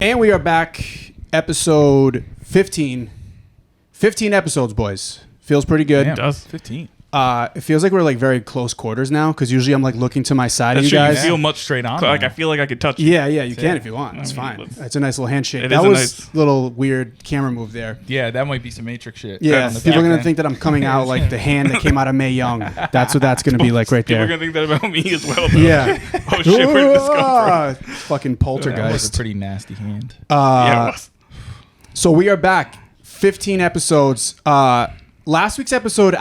And we are back, episode 15. 15 episodes, boys. Feels pretty good. Damn, it does. 15. It feels like we're like very close quarters now, because usually I'm like looking to my side of you guys. You feel much straight on. Like I feel like I could touch you. Yeah, you can if you want. It's fine. It's a nice little handshake. It that is a was nice a little weird camera move there. Yeah, that might be some Matrix shit. Yeah, people are going to think that I'm coming out like the hand that came out of Mae Young. That's what that's going to be like right there. People are going to think that about me as well, though. Yeah. Oh, shit, where did this come from? Fucking That poltergeist. was a pretty nasty hand. Yeah, it was. So we are back. 15 episodes. Last week's episode,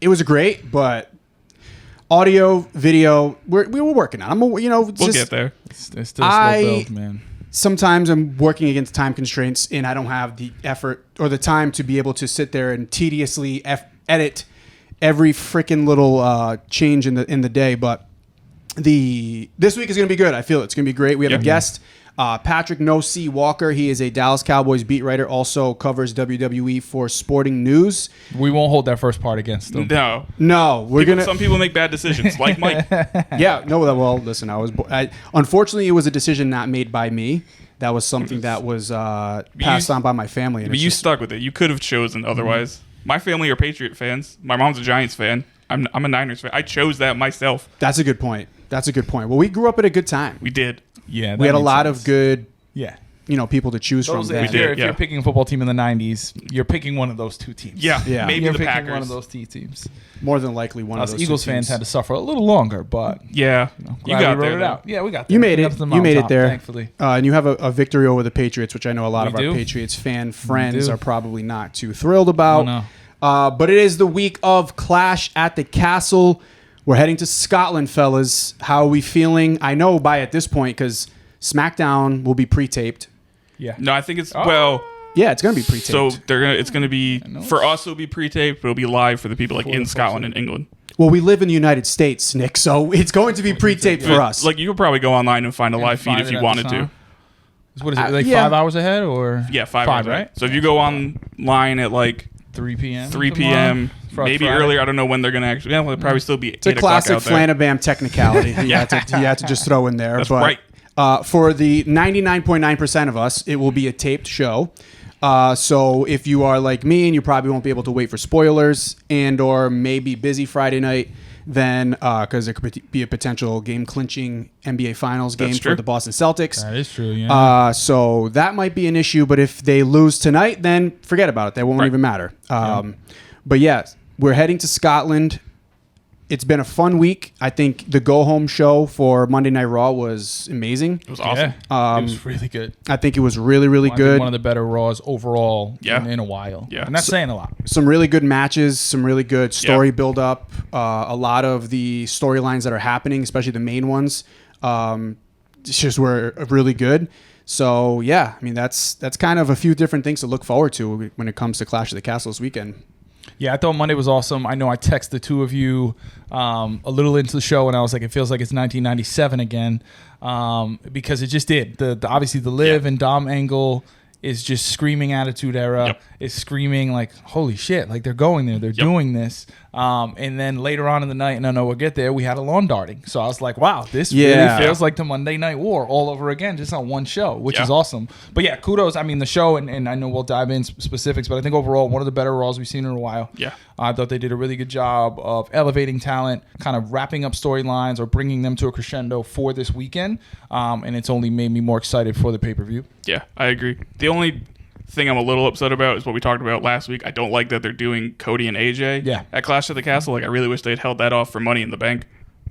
it was great, but audio, video, we were working on. We'll get there. It's still a slow build, man. Sometimes I'm working against time constraints, and I don't have the effort or the time to be able to sit there and tediously edit every freaking little change in the day. But this week is going to be good. I feel it's going to be great. We have a guest. Patrik No C Walker. He is a Dallas Cowboys beat writer, also covers WWE for Sporting News. We won't hold that first part against them. No, Some people make bad decisions, like Mike. Yeah, no. Well, listen, unfortunately, it was a decision not made by me. That was something that was passed on by my family. But you stuck with it. You could have chosen otherwise. Mm-hmm. My family are Patriot fans. My mom's a Giants fan. I'm a Niners fan. I chose that myself. That's a good point. Well, we grew up at a good time. We did. Yeah, we had a lot of good, yeah, people to choose from. If you're picking a football team in the 90s, you're picking one of those two teams. Yeah. Maybe you're the picking Packers. one of those teams. More than likely one of those Eagles two fans teams. had to suffer a little longer, but yeah, you got there. Out. Yeah, we got there. You made it. You made it there. Thankfully, and you have a victory over the Patriots, which I know a lot of our Patriots fan friends are probably not too thrilled about. Oh, no. But it is the week of Clash at the Castle. We're heading to Scotland, fellas. How are we feeling? I know by at this point, because SmackDown will be pre-taped. Yeah. No, I think it's yeah, it's gonna be pre-taped. So it's gonna be for us. It'll be pre-taped, but it'll be live for the people like in Scotland and England. Well, we live in the United States, Nick, so it's going to be pre-taped for us. Like you could probably go online and find a live feed if you wanted to. What is it? Like 5 hours ahead or 5 hours, right? So if you go online at like 3 p.m. 3 p.m. Maybe Friday. earlier. I don't know when they're gonna actually. Yeah, it'll probably still be. It's a classic Flanabam technicality. You had to just throw in there. That's right. For the 99.9% of us, it will be a taped show. So if you are like me and you probably won't be able to wait for spoilers and or maybe busy Friday night, then because it could be a potential game-clinching NBA Finals game for the Boston Celtics. That is true, yeah. So that might be an issue, but if they lose tonight, then forget about it. That won't even matter. But yeah, we're heading to Scotland. It's been a fun week. I think the go-home show for Monday Night Raw was amazing. It was awesome. It was really good. I think it was really, really good. One of the better Raws overall in a while. Yeah. And that's saying a lot. Some really good matches, some really good story build-up. A lot of the storylines that are happening, especially the main ones, just were really good. So, yeah, I mean, that's kind of a few different things to look forward to when it comes to Clash of the Castle this weekend. Yeah, I thought Monday was awesome. I know I texted the two of you a little into the show, and I was like, it feels like it's 1997 again, because it just did. Obviously, the Liv and Dom angle is just screaming Attitude Era. Is screaming like, holy shit, like they're going there, they're doing this. And then later on in the night, and I know we'll get there, we had a lawn darting. So I was like, wow, this really feels like the Monday Night War all over again, just on one show, which is awesome. But yeah, kudos. I mean, the show, and I know we'll dive in specifics, but I think overall, one of the better Raws we've seen in a while. Yeah. I thought they did a really good job of elevating talent, kind of wrapping up storylines or bringing them to a crescendo for this weekend. And it's only made me more excited for the pay-per-view. Yeah, I agree. The only thing I'm a little upset about is what we talked about last week. I don't like that they're doing Cody and AJ at Clash of the Castle. Like, I really wish they'd held that off for Money in the Bank.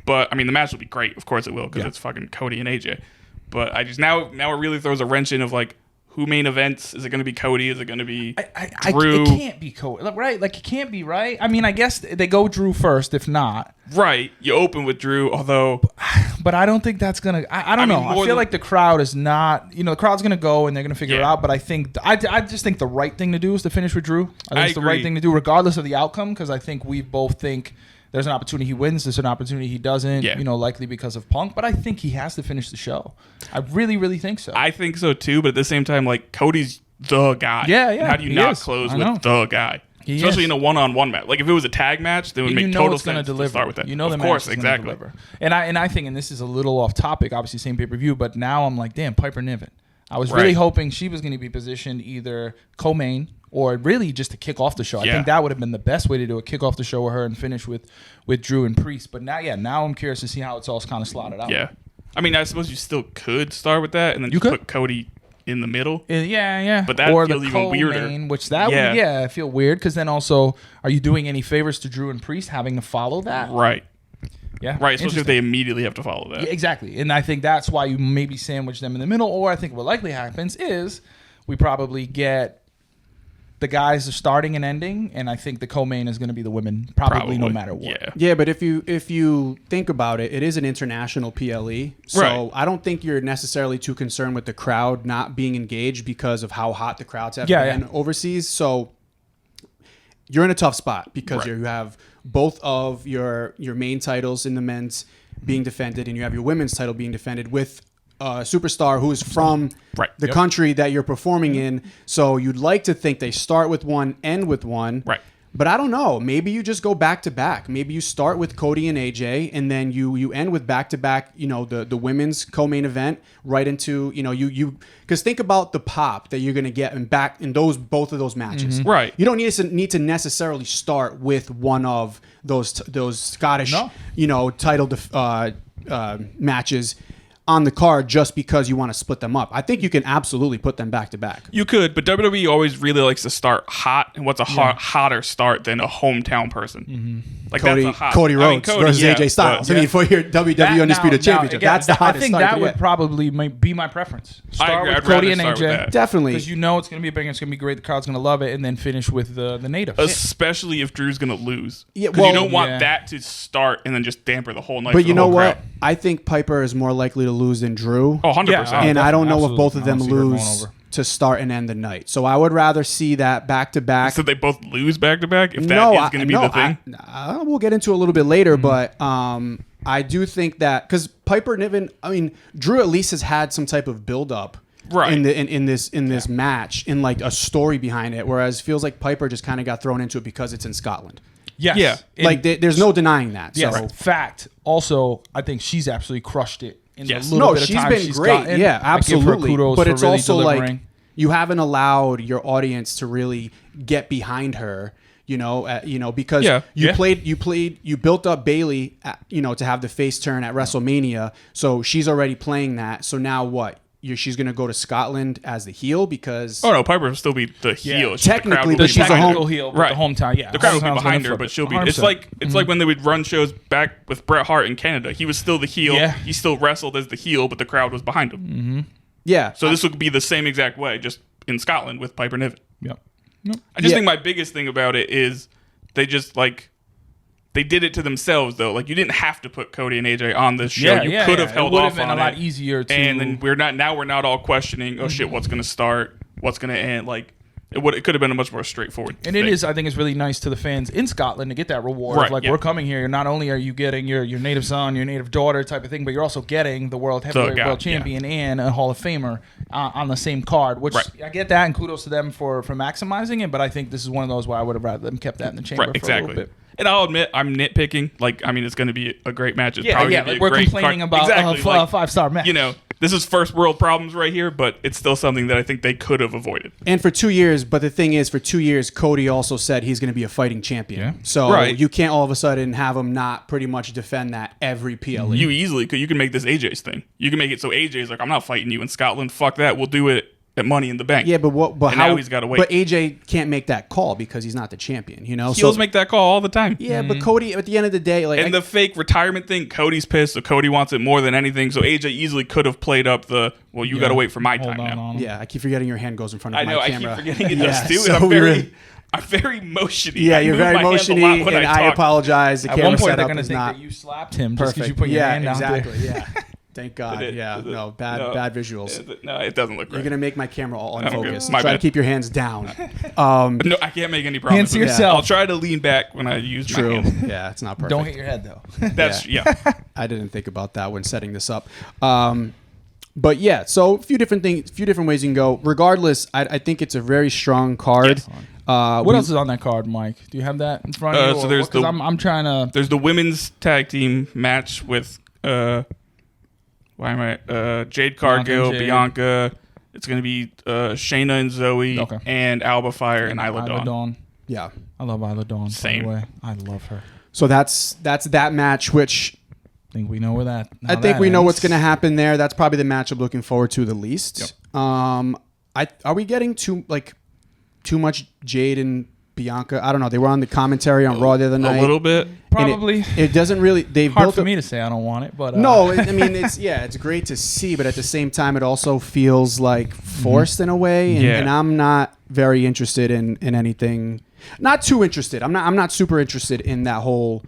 But, I mean, the match will be great. Of course it will, because it's fucking Cody and AJ. But I just now it really throws a wrench in of, like, who main events? Is it going to be Cody? Is it going to be Drew? It can't be Cody, right? Like, it can't be, right? I mean, I guess they go Drew first, if not. Right. You open with Drew, although... But I don't think that's going to... I don't know. I feel like the crowd is not... You know, the crowd's going to go and they're going to figure it out, but I think... I just think the right thing to do is to finish with Drew. I think it's the right thing to do, regardless of the outcome, because I think we both think... There's an opportunity he wins. There's an opportunity he doesn't, likely because of Punk. But I think he has to finish the show. I really, really think so. I think so, too. But at the same time, like, Cody's the guy. Yeah. How do you not close with the guy? Especially in a one-on-one match. Like, if it was a tag match, then it would make total sense to start with that. You know, of course, exactly. Deliver. And I think, and this is a little off topic, obviously same pay-per-view, but now I'm like, damn, Piper Niven. I was really hoping she was going to be positioned either co-main or really just to kick off the show. I think that would have been the best way to do it, kick off the show with her and finish with Drew and Priest. But now I'm curious to see how it's all kind of slotted out. Yeah. I mean, I suppose you still could start with that and then put Cody in the middle. Yeah. But that feels even weirder. Which that would, I feel weird because then also, are you doing any favors to Drew and Priest having to follow that? Right. Yeah. Right, especially if they immediately have to follow that. Yeah, exactly. And I think that's why you maybe sandwich them in the middle. Or I think what likely happens is we probably get the guys are starting and ending, and I think the co-main is going to be the women probably no matter what. Yeah, but if you think about it, it is an international PLE. So I don't think you're necessarily too concerned with the crowd not being engaged because of how hot the crowds have been overseas. So you're in a tough spot because you have both of your main titles in the men's being defended, and you have your women's title being defended with a superstar who is from the country that you're performing in. So you'd like to think they start with one, end with one. Right. But I don't know. Maybe you just go back to back. Maybe you start with Cody and AJ, and then you end with back to back. The women's co-main event right into you because think about the pop that you're gonna get in both of those matches. Mm-hmm. Right. You don't need to necessarily start with one of those Scottish title matches on the card just because you want to split them up. I think you can absolutely put them back to back. You could, but WWE always really likes to start hot, and what's a hotter start than a hometown person? Mm-hmm. Like Cody Rhodes versus AJ Styles. For your WWE Undisputed Championship, that's the hottest. I think that would probably be my preference. Start with Cody and AJ, definitely, because it's going to be a banger, it's going to be great, the crowd's going to love it, and then finish with the native. Especially if Drew's going to lose, because you don't want that to start and then just damper the whole night. But you know what? I think Piper is more likely to lose than Drew. Oh, 100%. And I don't know if both of them lose to start and end the night. So I would rather see that back to back. So they both lose back to back? If that is going to be the thing? We'll get into it a little bit later, but I do think that because Piper Niven, Drew at least has had some type of build up. Right. In this match, in like a story behind it, whereas it feels like Piper just kind of got thrown into it because it's in Scotland. Yes. Yeah. There's no denying that. Yes. So. Fact. Also, I think she's absolutely crushed it. She's been great. Yeah, absolutely. But it's really also delivering. Like you haven't allowed your audience to really get behind her. Because you built up Bayley, to have the face turn at WrestleMania. So she's already playing that. So now what? She's going to go to Scotland as the heel because... Oh, no, Piper will still be the heel. Technically, but she's a heel. Right. The hometown, yeah. The crowd will be behind her, but she'll be... 100%. It's like when they would run shows back with Bret Hart in Canada. He was still the heel. Yeah. He still wrestled as the heel, but the crowd was behind him. Mm-hmm. Yeah. So this would be the same exact way, just in Scotland with Piper Niven. Yep. I just think my biggest thing about it is they just, they did it to themselves, though. Like, you didn't have to put Cody and AJ on this show. You could have held off on it. It would have been a lot easier to... And then we're not all questioning, oh, shit, what's going to start? What's going to end? Like, it could have been a much more straightforward thing. It is, I think it's really nice to the fans in Scotland to get that reward. Right, we're coming here. Not only are you getting your native son, your native daughter type of thing, but you're also getting the world heavyweight world champion and a Hall of Famer on the same card, which I get that, and kudos to them for maximizing it, but I think this is one of those where I would have rather them kept that in the chamber for a little bit. And I'll admit, I'm nitpicking. It's going to be a great match. It's probably going to be a we're great complaining about a 5-star match. This is first world problems right here, but it's still something that I think they could have avoided. And for 2 years, but the thing is, for 2 years, Cody also said he's going to be a fighting champion. Yeah. So you can't all of a sudden have him not pretty much defend that every PLE. You easily could. You can make this AJ's thing. You can make it so AJ's like, I'm not fighting you in Scotland. Fuck that. We'll do it at Money in the Bank. Yeah, but how he's got to wait. But AJ can't make that call because he's not the champion. Heels make that call all the time. Yeah, but Cody, at the end of the day, the fake retirement thing, Cody's pissed, so Cody wants it more than anything. So AJ easily could have played up the you got to wait for my time now. Yeah, I keep forgetting your hand goes in front of my camera. I keep forgetting it does too. So I'm very motiony. Yeah, you're very motiony, and I apologize. The at camera one point, setup they're going to is think not that you slapped him just because you put your hand out there. Exactly. Yeah. Thank God. Bad visuals. No, it doesn't look right. You're going to make my camera all unfocused. Try to keep your hands down. No, I can't make any promises. Hands to yourself. I'll try to lean back when I use my hand. Yeah, it's not perfect. Don't hit your head, though. That's, I didn't think about that when setting this up. But yeah, so a few different things, a few different ways you can go. Regardless, I think it's a very strong card. Yes. What else is on that card, Mike? Do you have that in front of you? So there's I'm trying to... There's the women's tag team match with... Jade Cargill, Bianca, It's going to be Shayna and Zoe and Alba Fire and Isla Dawn. Yeah. I love Isla Dawn. Same. By the way. I love her. So that's that match, which I think we know where that. I think we know what's going to happen there. That's probably the match I'm looking forward to the least. Yep. Are we getting too much Jade and Bianca? I don't know. They were on the commentary on Raw the other night. A little bit. Probably. It doesn't really. They've Hard built for me to say I don't want it, but no. I mean, it's great to see, but at the same time, it also feels like forced in a way, and I'm not very interested in anything. Not too interested. I'm not super interested in that whole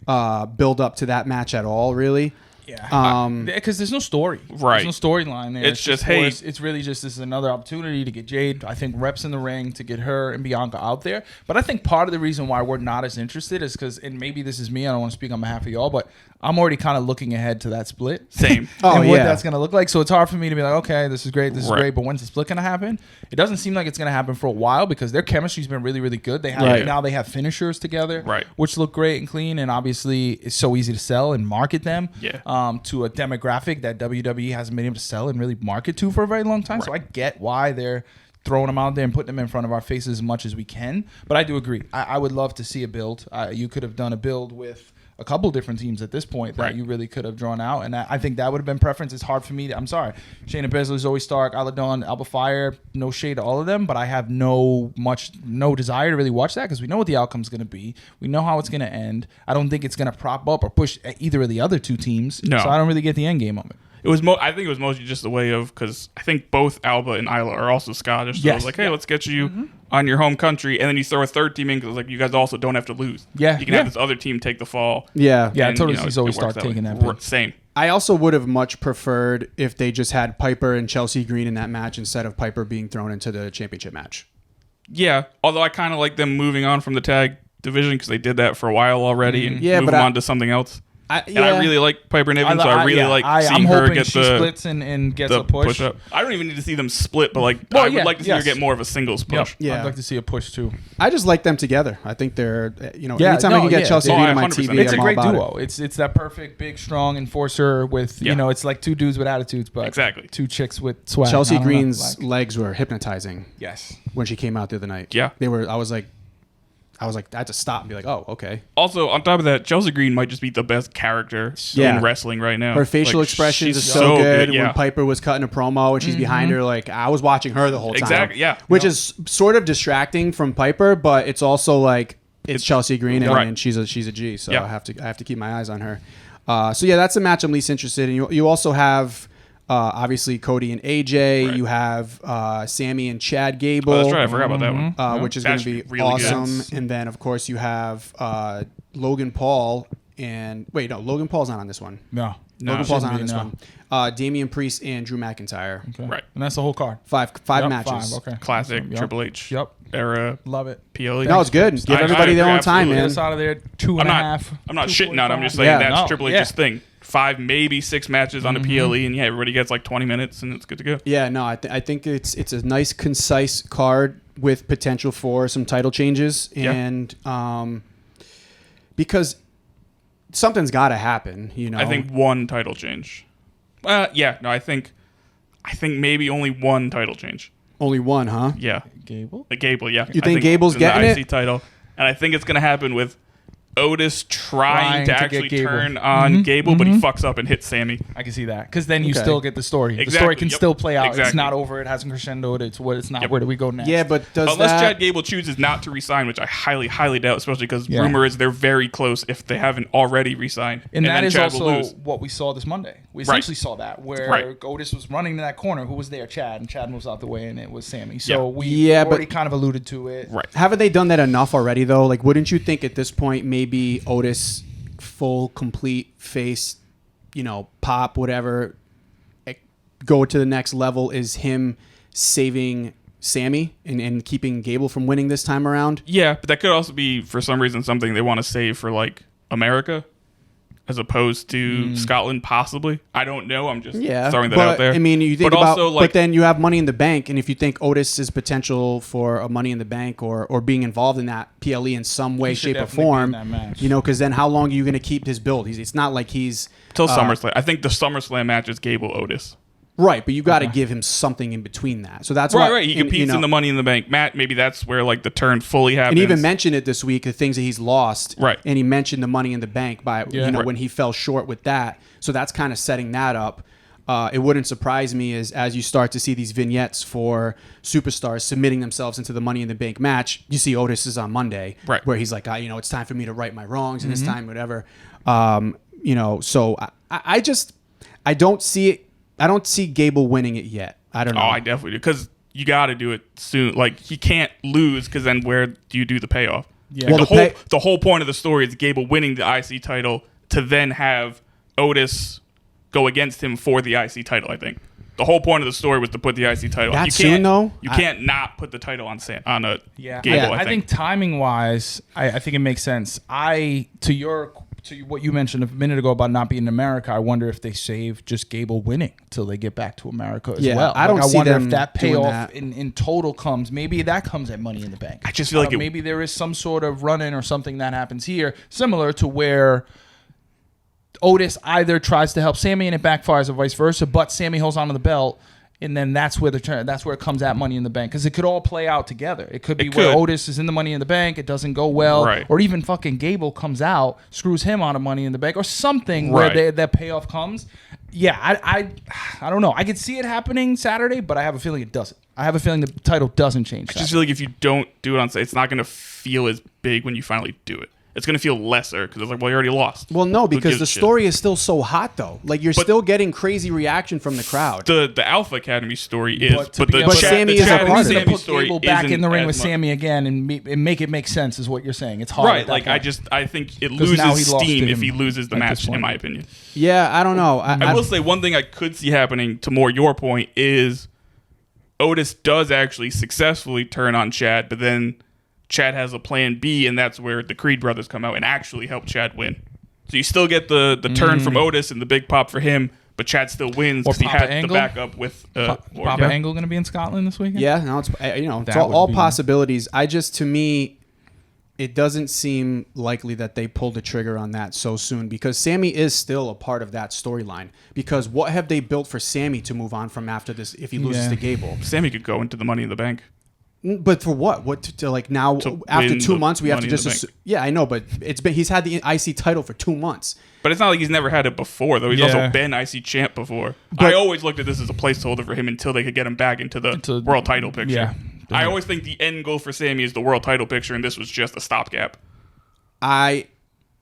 build up to that match at all, really. Yeah, because there's no story. Right. There's no storyline there. It's just, hey. It's really just this is another opportunity to get Jade, I think, reps in the ring to get her and Bianca out there. But I think part of the reason why we're not as interested is because, and maybe this is me, I don't want to speak on behalf of y'all, but I'm already kind of looking ahead to that split. Same. And what that's going to look like. So it's hard for me to be like, okay, this is great, but when's the split going to happen? It doesn't seem like it's going to happen for a while because their chemistry's been really, really good. They have now they have finishers together, which look great and clean, and obviously it's so easy to sell and market them to a demographic that WWE hasn't been able to sell and really market to for a very long time. So I get why they're throwing them out there and putting them in front of our faces as much as we can. But I do agree. I would love to see a build. You could have done a build with a couple different teams at this point that you really could have drawn out. And I think that would have been preference. It's hard for me. I'm sorry. Shayna Baszler, Zoe Stark, Isla Dawn, Alba Fire, no shade to all of them, but I have no desire to really watch that because we know what the outcome's going to be. We know how it's going to end. I don't think it's going to prop up or push either of the other two teams. No. So I don't really get the end game of it. I think it was mostly just a way of, because I think both Alba and Isla are also Scottish. So it was like, hey, let's get you on your home country. And then you throw a third team in because like you guys also don't have to lose. Yeah. You can have this other team take the fall. Yeah. Yeah, I totally see Zoe Stark taking that. Same. I also would have much preferred if they just had Piper and Chelsea Green in that match instead of Piper being thrown into the championship match. Yeah. Although I kind of like them moving on from the tag division because they did that for a while already and moving on to something else. I really like Piper Niven, so I really like seeing her get the splits and gets a push. Up. I don't even need to see them split, but I would like to see her get more of a singles push. Yep. Yeah, I'd like to see a push too. I just like them together. I think they're anytime I can get Chelsea Green on my TV, it's a great duo. It's that perfect big strong enforcer with it's like two dudes with attitudes, but two chicks with swag. Chelsea Green's legs were hypnotizing. Yes, when she came out the other night. Yeah, they were. I was like, I had to stop and be like, oh, okay. Also, on top of that, Chelsea Green might just be the best character in wrestling right now. Her facial expressions are so good. When Piper was cutting a promo and she's behind her, like I was watching her the whole time. Exactly, yeah. Which is sort of distracting from Piper, but it's also like it's Chelsea Green and she's a G, so I have to keep my eyes on her. So yeah, that's the match I'm least interested in. You also have obviously Cody and AJ. You have Sammy and Chad Gable. Oh, that's right. I forgot about that one. Which is going to be really awesome. Good. And then, of course, you have Logan Paul and... Wait, no. Logan Paul's not on this one. No. Logan Paul's not on this one. Damian Priest and Drew McIntyre. Okay. Right. And that's the whole card. Five matches. 5. Okay. Classic Triple H. Era. Love it. PLE. No, it's good. Give everybody their own time, man. Get out of there 2.5. I'm not shitting on it. I'm just saying that's Triple H's thing. 5, maybe 6 matches on a PLE, and everybody gets like 20 minutes, and it's good to go. Yeah, no, I think it's a nice, concise card with potential for some title changes, and because something's got to happen, I think one title change. I think maybe only one title change. Only one, huh? Yeah. Gable, yeah. You think Gable's getting the IC title, and I think it's going to happen with Otis trying to actually turn on Gable, but he fucks up and hits Sammy. I can see that because then you still get the story. Exactly. The story can still play out. It's not over. It hasn't crescendoed. It's not. Where do we go next? Yeah, but unless Chad Gable chooses not to resign, which I highly, highly doubt, especially because rumor is they're very close if they haven't already resigned. And that is also what we saw this Monday. We essentially saw that where Otis was running to that corner. Who was there? Chad, and Chad moves out the way, and it was Sammy. So we already kind of alluded to it. Right? Haven't they done that enough already though? Like, wouldn't you think at this point maybe Otis full complete face pop whatever go to the next level is him saving Sammy and keeping Gable from winning this time around? Yeah, but that could also be for some reason something they want to save for like America as opposed to Scotland, possibly. I don't know. I'm just throwing that out there. I mean, you think but then you have Money in the Bank, and if you think Otis is potential for a Money in the Bank or being involved in that PLE in some way, shape, or form, because then how long are you going to keep his build? It's not like he's till SummerSlam. I think the SummerSlam match is Gable Otis. Right, but you got to give him something in between that. So that's right, why, right. He competes in the Money in the Bank. Matt, maybe that's where like the turn fully happens. And he even mentioned it this week, the things that he's lost. Right. And he mentioned the Money in the Bank by when he fell short with that. So that's kind of setting that up. It wouldn't surprise me as you start to see these vignettes for superstars submitting themselves into the Money in the Bank match. You see Otis is on Monday, right, where he's like, it's time for me to right my wrongs, and it's time, whatever. So I don't see it. I don't see Gable winning it yet. I don't know. Oh, I definitely do, because you got to do it soon. Like, he can't lose, because then where do you do the payoff? Yeah. Well, the whole point of the story is Gable winning the IC title to then have Otis go against him for the IC title, I think. The whole point of the story was to put the IC title on. You can't not put the title on Gable, I think timing-wise, I think it makes sense. To what you mentioned a minute ago about not being in America, I wonder if they save just Gable winning till they get back to America as well. I wonder if that payoff in total comes. Maybe that comes at Money in the Bank. I just feel like maybe there is some sort of run-in or something that happens here, similar to where Otis either tries to help Sammy and it backfires or vice versa, but Sammy holds onto the belt. And then that's where it comes at Money in the Bank, because it could all play out together. It could be where Otis is in the Money in the Bank, it doesn't go well, right, or even fucking Gable comes out, screws him out of Money in the Bank, or something where that payoff comes. Yeah, I don't know. I could see it happening Saturday, but I have a feeling it doesn't. I have a feeling the title doesn't change. I just feel like if you don't do it on Saturday, it's not going to feel as big when you finally do it. It's going to feel lesser because it's like, well, you already lost. Well, no, because the story is still so hot, though. Like, you're still getting crazy reaction from the crowd. The Alpha Academy story is, but Sammy is a part of it. Put Gable back in the ring with Sammy again and make it make sense is what you're saying. It's hard. Right. Like, I think it loses steam if he loses the match, in my opinion. Yeah, I don't know. I will say one thing I could see happening, to more your point, is Otis does actually successfully turn on Chad, but then Chad has a plan B, and that's where the Creed brothers come out and actually help Chad win. So you still get the turn from Otis and the big pop for him, but Chad still wins because he had the backup with Papa Angle going to be in Scotland this weekend. Yeah, no, it's all possibilities. To me, it doesn't seem likely that they pulled the trigger on that so soon, because Sammy is still a part of that storyline. Because what have they built for Sammy to move on from after this if he loses to Gable? Sammy could go into the Money in the Bank. But for what? What to like now? After 2 months, we have to just. Yeah, I know, but he's had the IC title for 2 months. But it's not like he's never had it before, though. He's also been IC champ before. But I always looked at this as a placeholder for him until they could get him back into the world title picture. Yeah. I always think the end goal for Sammy is the world title picture, and this was just a stopgap. I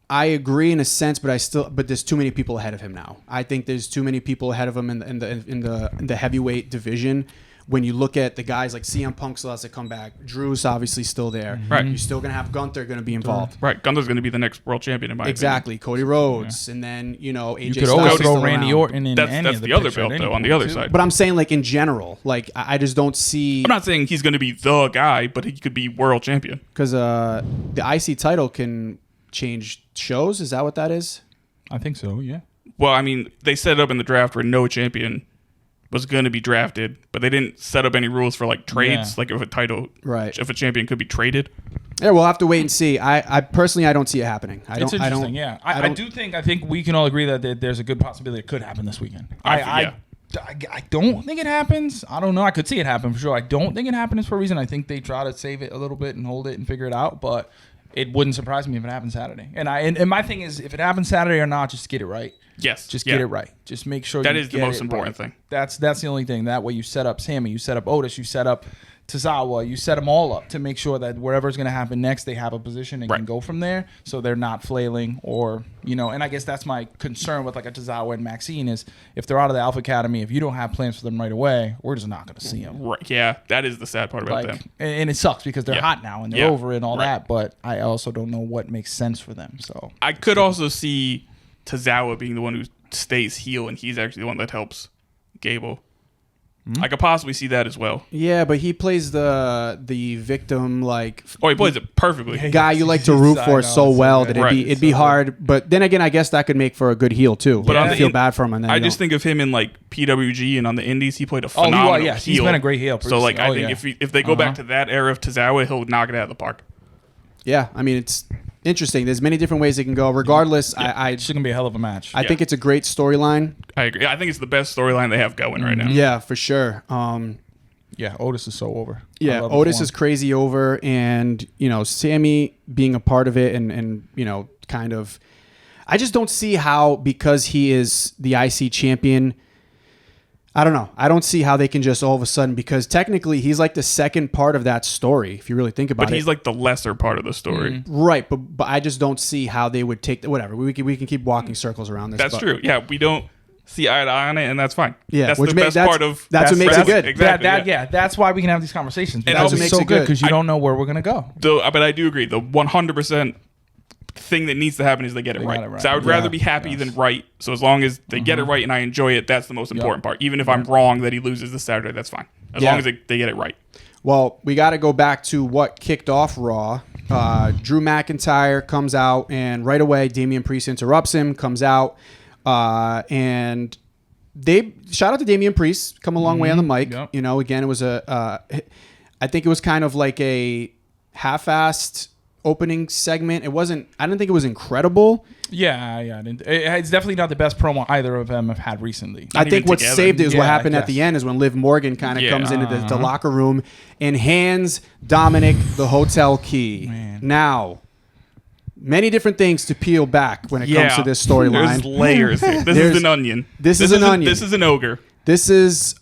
agree in a sense, but there's too many people ahead of him now. I think there's too many people ahead of him in the heavyweight division. When you look at the guys like CM Punk still has to come back, Drew's obviously still there. Right. You're still gonna have Gunther going to be involved. Right. Gunther's going to be the next world champion in my opinion. Cody Rhodes, and then AJ. You could always throw Randy Orton in. That's the other belt though on the other side. But I'm saying like in general, like I just don't see. I'm not saying he's going to be the guy, but he could be world champion. Because the IC title can change shows. Is that what that is? I think so. Yeah. Well, I mean, they set it up in the draft where no champion was going to be drafted, but they didn't set up any rules for like trades, like if a title, if a champion could be traded. Yeah, we'll have to wait and see. I personally, I don't see it happening. It's interesting. I think we can all agree that there's a good possibility it could happen this weekend. I don't think it happens. I don't know. I could see it happen for sure. I don't think it happens for a reason. I think they try to save it a little bit and hold it and figure it out, but it wouldn't surprise me if it happens Saturday. And my thing is, if it happens Saturday or not, just get it right. Yes. Just get it right. Just make sure that is the most important thing. That's the only thing. That way you set up Sammy, you set up Otis, you set up Tozawa, you set them all up to make sure that whatever's going to happen next, they have a position and can go from there, so they're not flailing or, and I guess that's my concern with like a Tozawa and Maxine is if they're out of the Alpha Academy, if you don't have plans for them right away, we're just not going to see them. Right. Yeah, that is the sad part about them. And it sucks because they're hot now and they're over and all that, but I also don't know what makes sense for them. So I could also see Tozawa being the one who stays heel and he's actually the one that helps Gable. I could possibly see that as well. Yeah, but he plays the victim like. Oh, he plays it perfectly. Guy you like to root for so well that it'd be hard. But then again, I guess that could make for a good heel too. But I feel bad for him. And then I just think of him in like PWG and on the Indies, he played a phenomenal heel. He's been a great heel. So like, I think if they go back to that era of Tozawa, he'll knock it out of the park. Yeah, I mean Interesting. There's many different ways it can go. Regardless, It's going to be a hell of a match. I think it's a great storyline. I agree. I think it's the best storyline they have going right now. Yeah, for sure. Yeah, Otis is so over. Yeah, Otis is crazy over, and Sammy being a part of it, and kind of. I just don't see how, because he is the IC champion. I don't know. I don't see how they can just all of a sudden, because technically he's like the second part of that story, if you really think about it. But he's like the lesser part of the story. Right, but I just don't see how they would take whatever. We can keep walking circles around this. That's true. Yeah, we don't see eye to eye on it, and that's fine. Yeah, that's the best part of. That's what makes it good. Exactly. That's why we can have these conversations. And That's also makes it so good good. because you don't know where we're gonna go. But I do agree. The 100% thing that needs to happen is they get it right. So I would rather be happy than right. So as long as they get it right and I enjoy it, that's the most important part. Even if I'm wrong that he loses this Saturday, that's fine. As long as they get it right. Well, we got to go back to what kicked off Raw. Drew McIntyre comes out, and right away Damian Priest interrupts him, comes out, and they shout out to Damian Priest, come a long way on the mic. Yep. Again, it was I think it was kind of like a half-assed opening segment. I didn't think it was incredible. Yeah. It's definitely not the best promo either of them have had recently. I think what saved it is what happened at yes. the end is when Liv Morgan kind of comes into the locker room and hands Dominic the hotel key. Man. Now, many different things to peel back when it comes to this storyline. There's layers here. This is an onion. This is an onion. This is an ogre. This is,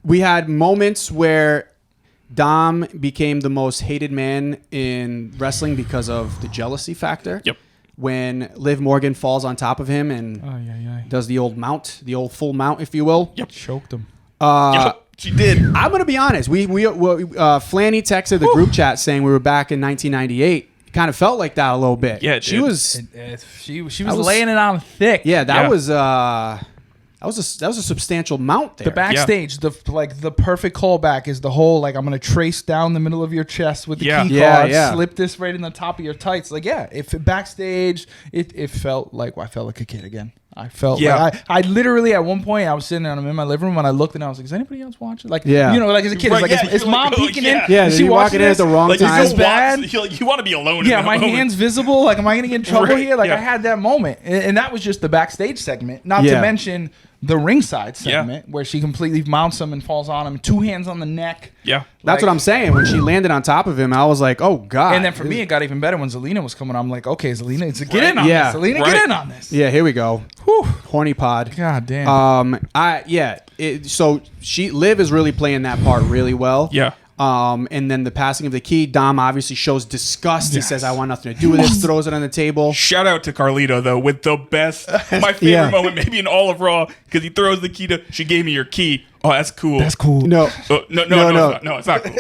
we had moments where Dom became the most hated man in wrestling because of the jealousy factor. Yep. When Liv Morgan falls on top of him and does the old mount, the old full mount, if you will. Yep. Choked him. Yep. She did. I'm going to be honest. Flanny texted the group chat saying we were back in 1998. It kind of felt like that a little bit. Yeah, she was. She was laying it on thick. Yeah, that was. That was a substantial mount there. The backstage, the perfect callback is the whole I'm gonna trace down the middle of your chest with the key card, slip this right in the top of your tights. If backstage, it felt like I felt like a kid again. I felt like I literally at one point I was sitting there, I'm in my living room and I looked and I was like, is anybody else watching? As a kid, is mom peeking in? Yeah, is she walking in at the wrong time? It's bad. You want to be alone. Yeah, my hand's visible. Am I gonna get in trouble here? I Yeah. had that moment, and that was just the backstage segment. Not to mention the ringside segment where she completely mounts him and falls on him, 2 hands on the neck. Yeah. That's what I'm saying. When she landed on top of him, I was like, oh, God. And then for me, it got even better when Zelina was coming on. I'm like, okay, Zelina, get in on this. Zelina, get in on this. Yeah, here we go. Whew. Horny pod. God damn. So Liv is really playing that part really well. Yeah. And then the passing of the key, Dom obviously shows disgust. He says, I want nothing to do with this, throws it on the table. Shout out to Carlito, though, with the best, my favorite moment maybe in all of Raw, because he throws the key she gave me your key. Oh, that's cool. That's cool. No. No, it's not cool.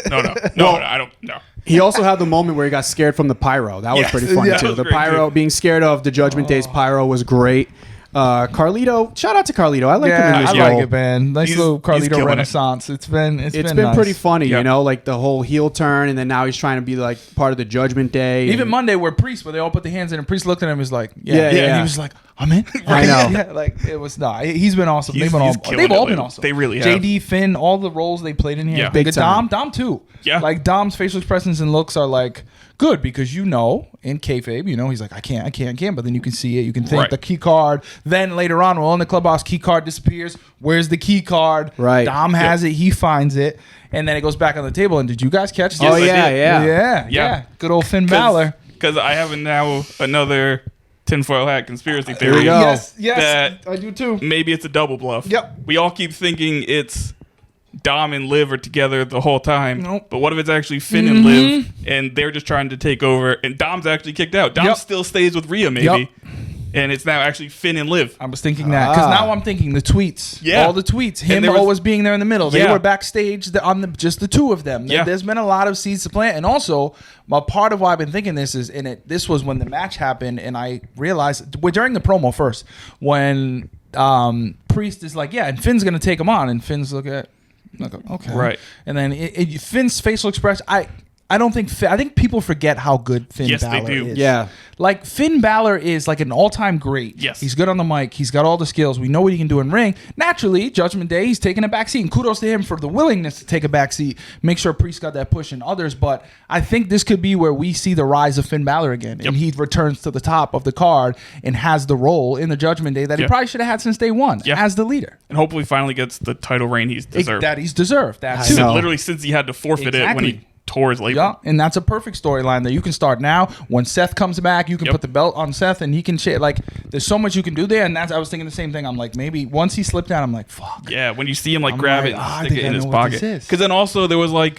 No, I don't, no. He also had the moment where he got scared from the pyro. That was pretty funny, too. The pyro, being scared of the Judgment Day's pyro was great. Carlito, shout out to Carlito. I like him in this role. I like it, man. Nice little Carlito renaissance. It's been nice. Pretty funny, the whole heel turn, and then now he's trying to be part of the Judgment Day. Even Monday, where they all put the hands in, and Priest looked at him and was like, and he was like, I'm in. I know. It was not. He's been awesome. They've all been awesome. They really have. JD, Finn, all the roles they played in here. Yeah, big time. Dom too. Yeah. Dom's facial expressions and looks are good because in kayfabe, he's like, I can't. But then you can see it. You can think the key card. Then later on, we're in the clubhouse, key card disappears. Where's the key card? Right. Dom has it. He finds it. And then it goes back on the table. And did you guys catch this? Yes, Yeah. Good old Finn Balor. Because I have now another tinfoil hat conspiracy theory. Here we go. Yes, I do too. Maybe it's a double bluff. Yep. We all keep thinking it's Dom and Liv are together the whole time. Nope. But what if it's actually Finn and Liv and they're just trying to take over and Dom's actually kicked out? Dom still stays with Rhea maybe. Yep. And it's now actually Finn and Liv. I was thinking that because now I'm thinking the tweets. Yeah. All the tweets. Him always being there in the middle. They were backstage just the two of them. Yeah. There's been a lot of seeds to plant. And also, a part of why I've been thinking this is, this was when the match happened and I realized, during the promo first, when Priest is like, and Finn's going to take him on. And Finn's okay. Right. And then Finn's facial expression, I think people forget how good Finn Balor they do. is. Yeah. Like, Finn Balor is like an all-time great. Yes. He's good on the mic. He's got all the skills. We know what he can do in ring. Naturally, Judgment Day, he's taking a back seat. And kudos to him for the willingness to take a back seat. Make sure Priest got that push and others. But I think this could be where we see the rise of Finn Balor again. Yep. And he returns to the top of the card and has the role in the Judgment Day that he probably should have had since day one as the leader. And hopefully finally gets the title reign he's deserved. That he's deserved. That's literally since he had to forfeit it when he tore his label. Yeah, and that's a perfect storyline that you can start now. When Seth comes back, you can put the belt on Seth, and he can like. There's so much you can do there, and I was thinking the same thing. I'm like, maybe once he slipped down, I'm like, fuck. Yeah, when you see him grab it, and stick it in his pocket. Because then also there was I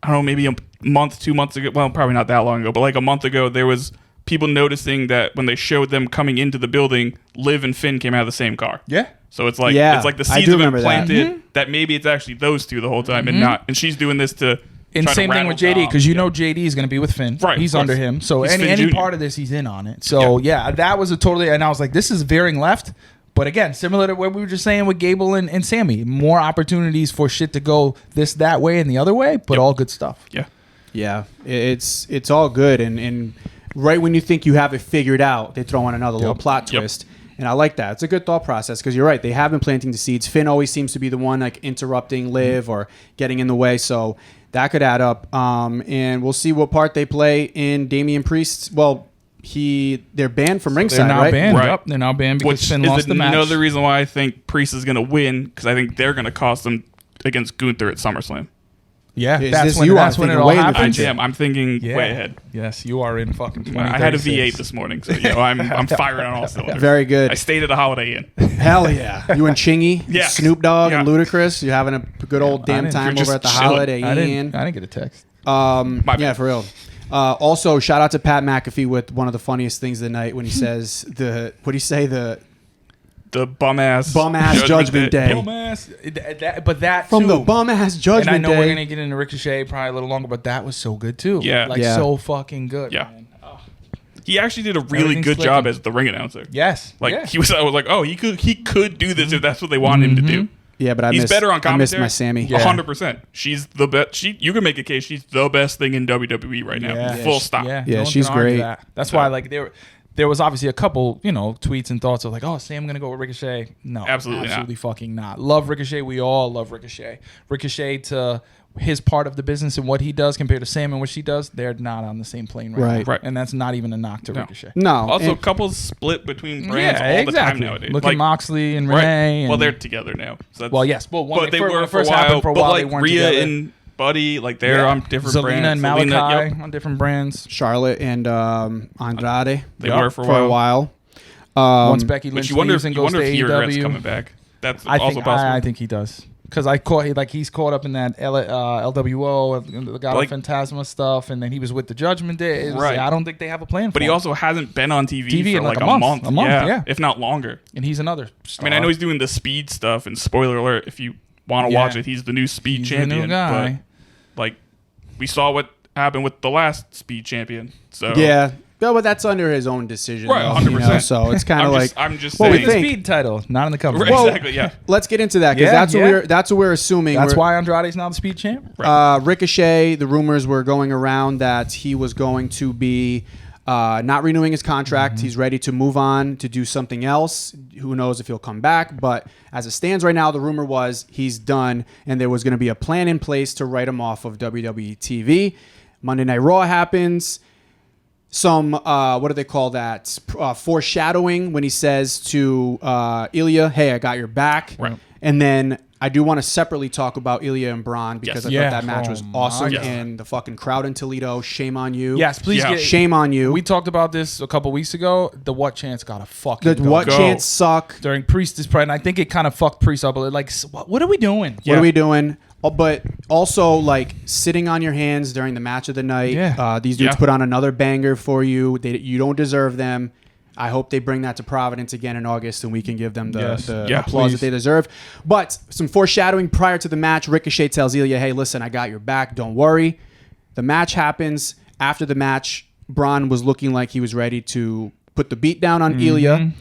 don't know, maybe a month, 2 months ago. Well, probably not that long ago, but a month ago, there was people noticing that when they showed them coming into the building, Liv and Finn came out of the same car. Yeah. So it's the seeds have been planted that maybe it's actually those two the whole time and not. And she's doing this to. And same thing with JD, because JD is going to be with Finn. Right. He's under him. So any part of this, he's in on it. So that was and I was like, this is veering left. But again, similar to what we were just saying with Gable and Sammy, more opportunities for shit to go that way and the other way, but all good stuff. Yeah. Yeah. It's all good. And right when you think you have it figured out, they throw in another little plot twist. And I like that. It's a good thought process because you're right. They have been planting the seeds. Finn always seems to be the one interrupting Liv or getting in the way. So that could add up. And we'll see what part they play in Damian Priest's. Well, they're banned from ringside, they're now right? Banned. Right. Yep, they're now banned because Which Finn is lost the match. another reason why I think Priest is going to win because I think they're going to cost them against Gunther at SummerSlam. Yeah, that's when it all happens. I'm thinking way ahead. Yes, you are in fucking 2036. I had a V8 this morning, so I'm firing on all cylinders. Very good. I stayed at a Holiday Inn. Hell yeah. You and Chingy, yeah. Snoop Dogg, and Ludacris. You're having a good old damn time over at the Holiday Inn. I didn't get a text. Yeah, for real. Also, shout out to Pat McAfee with one of the funniest things of the night when he says what do you say? The bum ass Judgment Day. Bum ass, but that from too. the bum ass Judgment Day. And I know we're gonna get into Ricochet probably a little longer, but that was so good too. Yeah, so fucking good. Yeah, man. Oh. He actually did a really good job as the ring announcer. Yes, I was like, oh, he could do this if that's what they want him to do. Yeah, but he's better on commentary. I missed my Sammy. 100%. She's the best. You can make a case she's the best thing in WWE right now. Yeah. Full stop. Yeah, she's great. That's why there was obviously a couple, tweets and thoughts of oh, Sam going to go with Ricochet. No, absolutely fucking not. Love Ricochet. We all love Ricochet. Ricochet to his part of the business and what he does compared to Sam and what she does, they're not on the same plane right now. Right. And that's not even a knock to Ricochet. No. Also, couples split between brands all the time nowadays. Look at Moxley and Renee. Well, they're together now. So well, yes. Well, but they were for a while. But they weren't Rhea together. And Buddy, they're on different Zelina brands. And Malachi on different brands. Charlotte and Andrade. They were for a while. Once Becky Lynch leaves and goes to if he regrets AEW. coming back. That's also possible. I think he does. Because he's caught up in that LWO, the God of Phantasma stuff, and then he was with the Judgment Day. Right. I don't think they have a plan for him. But he also hasn't been on TV for in a month. A month, yeah. If not longer. And he's another star. I mean, I know he's doing the Speed stuff, and spoiler alert, if you want to watch it, he's the new Speed champion. The new guy. But, we saw what happened with the last Speed champion. So yeah. No, but that's under his own decision. Right, 100%. So it's kind of I'm just saying. With the Speed title, not in the company. Right, exactly, yeah. Let's get into that, because that's what we're assuming. That's why Andrade's now the Speed champ? Right. Ricochet, the rumors were going around that he was going to be not renewing his contract. Mm-hmm. He's ready to move on to do something else. Who knows if he'll come back. But as it stands right now, the rumor was he's done, and there was going to be a plan in place to write him off of WWE TV. Monday Night Raw happens. Some, what do they call that? Foreshadowing when he says to Ilya, hey, I got your back. Right. And then I do want to separately talk about Ilya and Braun because I thought that match was awesome. And the fucking crowd in Toledo, shame on you. Yes, please. Yeah. Shame on you. We talked about this a couple weeks ago. The what chance got a fucking The what chance suck. During Priest's pride, and I think it kind of fucked Priest up. What are we doing? What are we doing? But also, sitting on your hands during the match of the night. Yeah. These dudes put on another banger for you. You don't deserve them. I hope they bring that to Providence again in August, and we can give them the applause that they deserve. But some foreshadowing prior to the match. Ricochet tells Ilya, hey, listen, I got your back. Don't worry. The match happens. After the match, Braun was looking like he was ready to put the beat down on Ilya.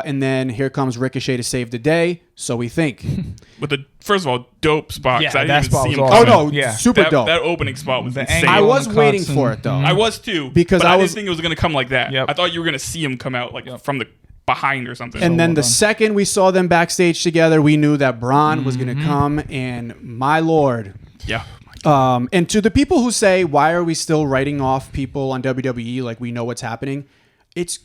And then here comes Ricochet to save the day. So we think. With the first of all, dope spot. Yeah, I that didn't even spot see him was coming. Oh no, Yeah. super dope. That opening spot was The insane. angle I was on the waiting cuts for it though. I was too, Because but I I was- didn't think it was going to come like that. Yep. I thought you were going to see him come out like from the behind or something. And then well the done. second we saw them backstage together, we knew that Braun was going to come. And my lord. yeah, And to the people who say, why are we still writing off people on WWE like we know what's happening? It's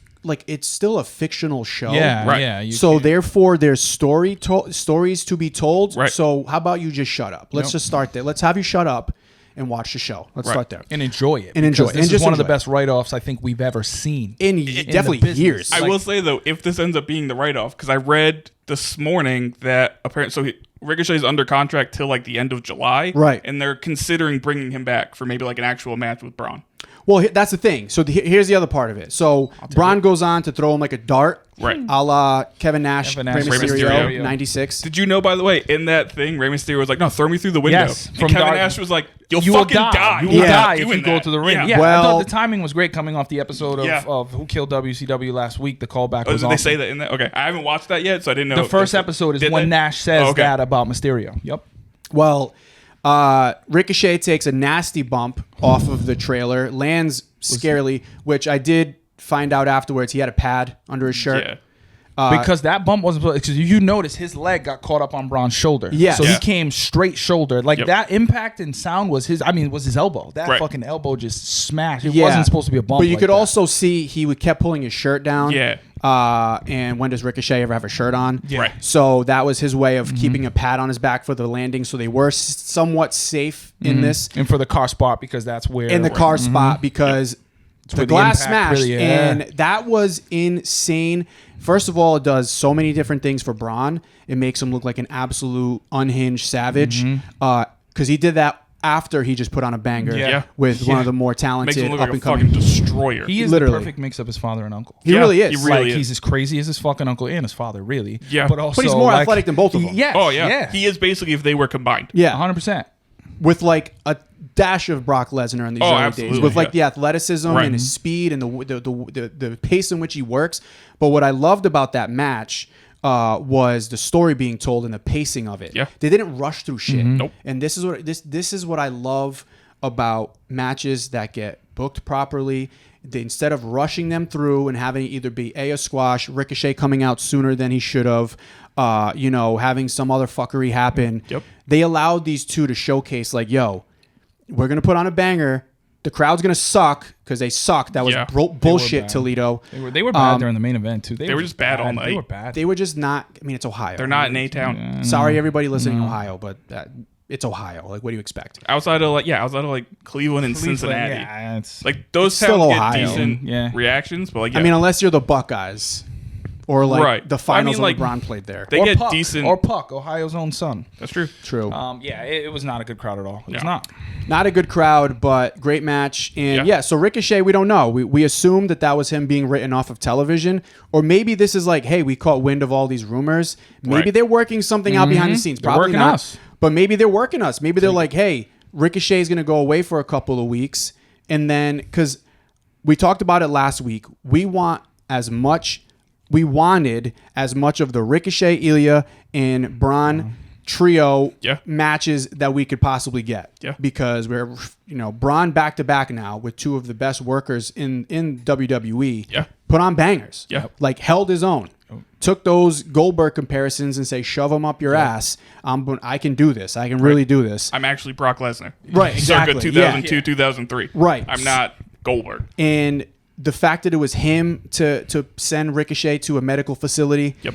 still a fictional show. Yeah, Right. yeah. So therefore, there's stories to be told. Right. So how about you just shut up? Let's just start there. Let's have you shut up and watch the show. Let's Right. start there. and enjoy it. And enjoy because it. This And is just one of the enjoy it. best write-offs I think we've ever seen. In definitely business. years. I will say though, if this ends up being the write-off, because I read this morning that apparently Ricochet's under contract till like the end of July, Right. And they're considering bringing him back for maybe like an actual match with Braun. Well, that's the thing. So here's the other part of it. So Braun goes on to throw him like a dart. Right. A la Kevin Nash, Rey Rey Mysterio, Mysterio. 96. Did you know, by the way, in that thing, Rey Mysterio was like, "No, throw me through the window." Yes, and from Kevin dark- Nash was like, "You'll You will fucking die. You will Yeah. die if doing you go that." to the ring. Yeah. Yeah, I Well- thought the timing was great coming off the episode of, Yeah. of Who Killed WCW last week. The callback Oh, was did awesome. they say that in that? Okay, I haven't watched that yet, so I didn't know. The if first they- episode is did when they? Nash says Oh, okay. that about Mysterio. Yep. Well, Ricochet takes a nasty bump off of the trailer, lands scarily, which I did find out afterwards. He had a pad under his shirt. Yeah. Because that bump wasn't because you notice his leg got caught up on Braun's shoulder. Yes. So Yeah. he came straight shoulder. Like Yep. that impact and sound was his. I mean, was his elbow. That Right. fucking elbow just smashed. It wasn't supposed to be a bump. But you like could that. also see he kept pulling his shirt down. Yeah. And when does Ricochet ever have a shirt on? Yeah. Right. So that was his way of keeping a pad on his back for the landing. So they were somewhat safe in this. and for the car spot because that's where In the car spot because the where the glass impact smashed. really- yeah. And that was insane. First of all, it does so many different things for Braun. It makes him look like an absolute unhinged savage. Because he did that after he just put on a banger Yeah. with one of the more Makes talented him look like up a and coming. fucking destroyer. He is Literally. the perfect mix of his father and uncle. He Yeah, really is. he really Like is. he's as crazy as his fucking uncle and his father, really. Yeah. but also But he's more like- athletic than both of them. Yes. Oh yeah. yeah. He is basically if they were combined. Yeah. 100%. With like a dash of Brock Lesnar in these early days, absolutely, with like yeah. the athleticism Right. and his speed and the pace in which he works. But what I loved about that match was the story being told and the pacing of it. Yeah. They didn't rush through shit. Nope. And this is what I love about matches that get booked properly. Instead of rushing them through and having it either be a squash, Ricochet coming out sooner than he should have, having some other fuckery happen. Yep. They allowed these two to showcase like, yo, we're going to put on a banger. The crowd's going to suck because they suck. That was Yeah. bullshit, bad. Toledo. They were bad during the main event too. They were just bad all night. They were bad. They were just not. I mean, it's Ohio. They're not in A-Town. Sorry, everybody listening in Ohio, but it's Ohio. Like, what do you expect? Outside of like Cleveland and Cincinnati. Yeah, it's Like those It's still towns get Ohio. decent Yeah. reactions, but like yeah, I mean, unless you're the Buckeyes or like Right. the finals I mean, like, when LeBron played there. they or get Puck, decent. or Puck, Ohio's own son. That's true. True. Yeah, it was not a good crowd at all. It was No. not. Not a good crowd, but great match. And Yeah. yeah, so Ricochet, we don't know. We assumed that was him being written off of television. Or maybe this is like, hey, we caught wind of all these rumors. Maybe Right. they're working something out behind the scenes. They're Probably working not. us. But maybe they're working us. Maybe they're like, hey, Ricochet's going to go away for a couple of weeks. And then, because we talked about it last week, we wanted as much of the Ricochet, Ilya, and Braun trio Yeah. matches that we could possibly get. Yeah. Because we're, Braun back to back now with two of the best workers in WWE. Yeah. Put on bangers. Yeah. Like held his own. Took those Goldberg comparisons and say, shove them up your ass. I can do this. I can really do this. I'm actually Brock Lesnar. Right, exactly. Circa 2002, 2003. Right. I'm not Goldberg. And the fact that it was him to send Ricochet to a medical facility. Yep.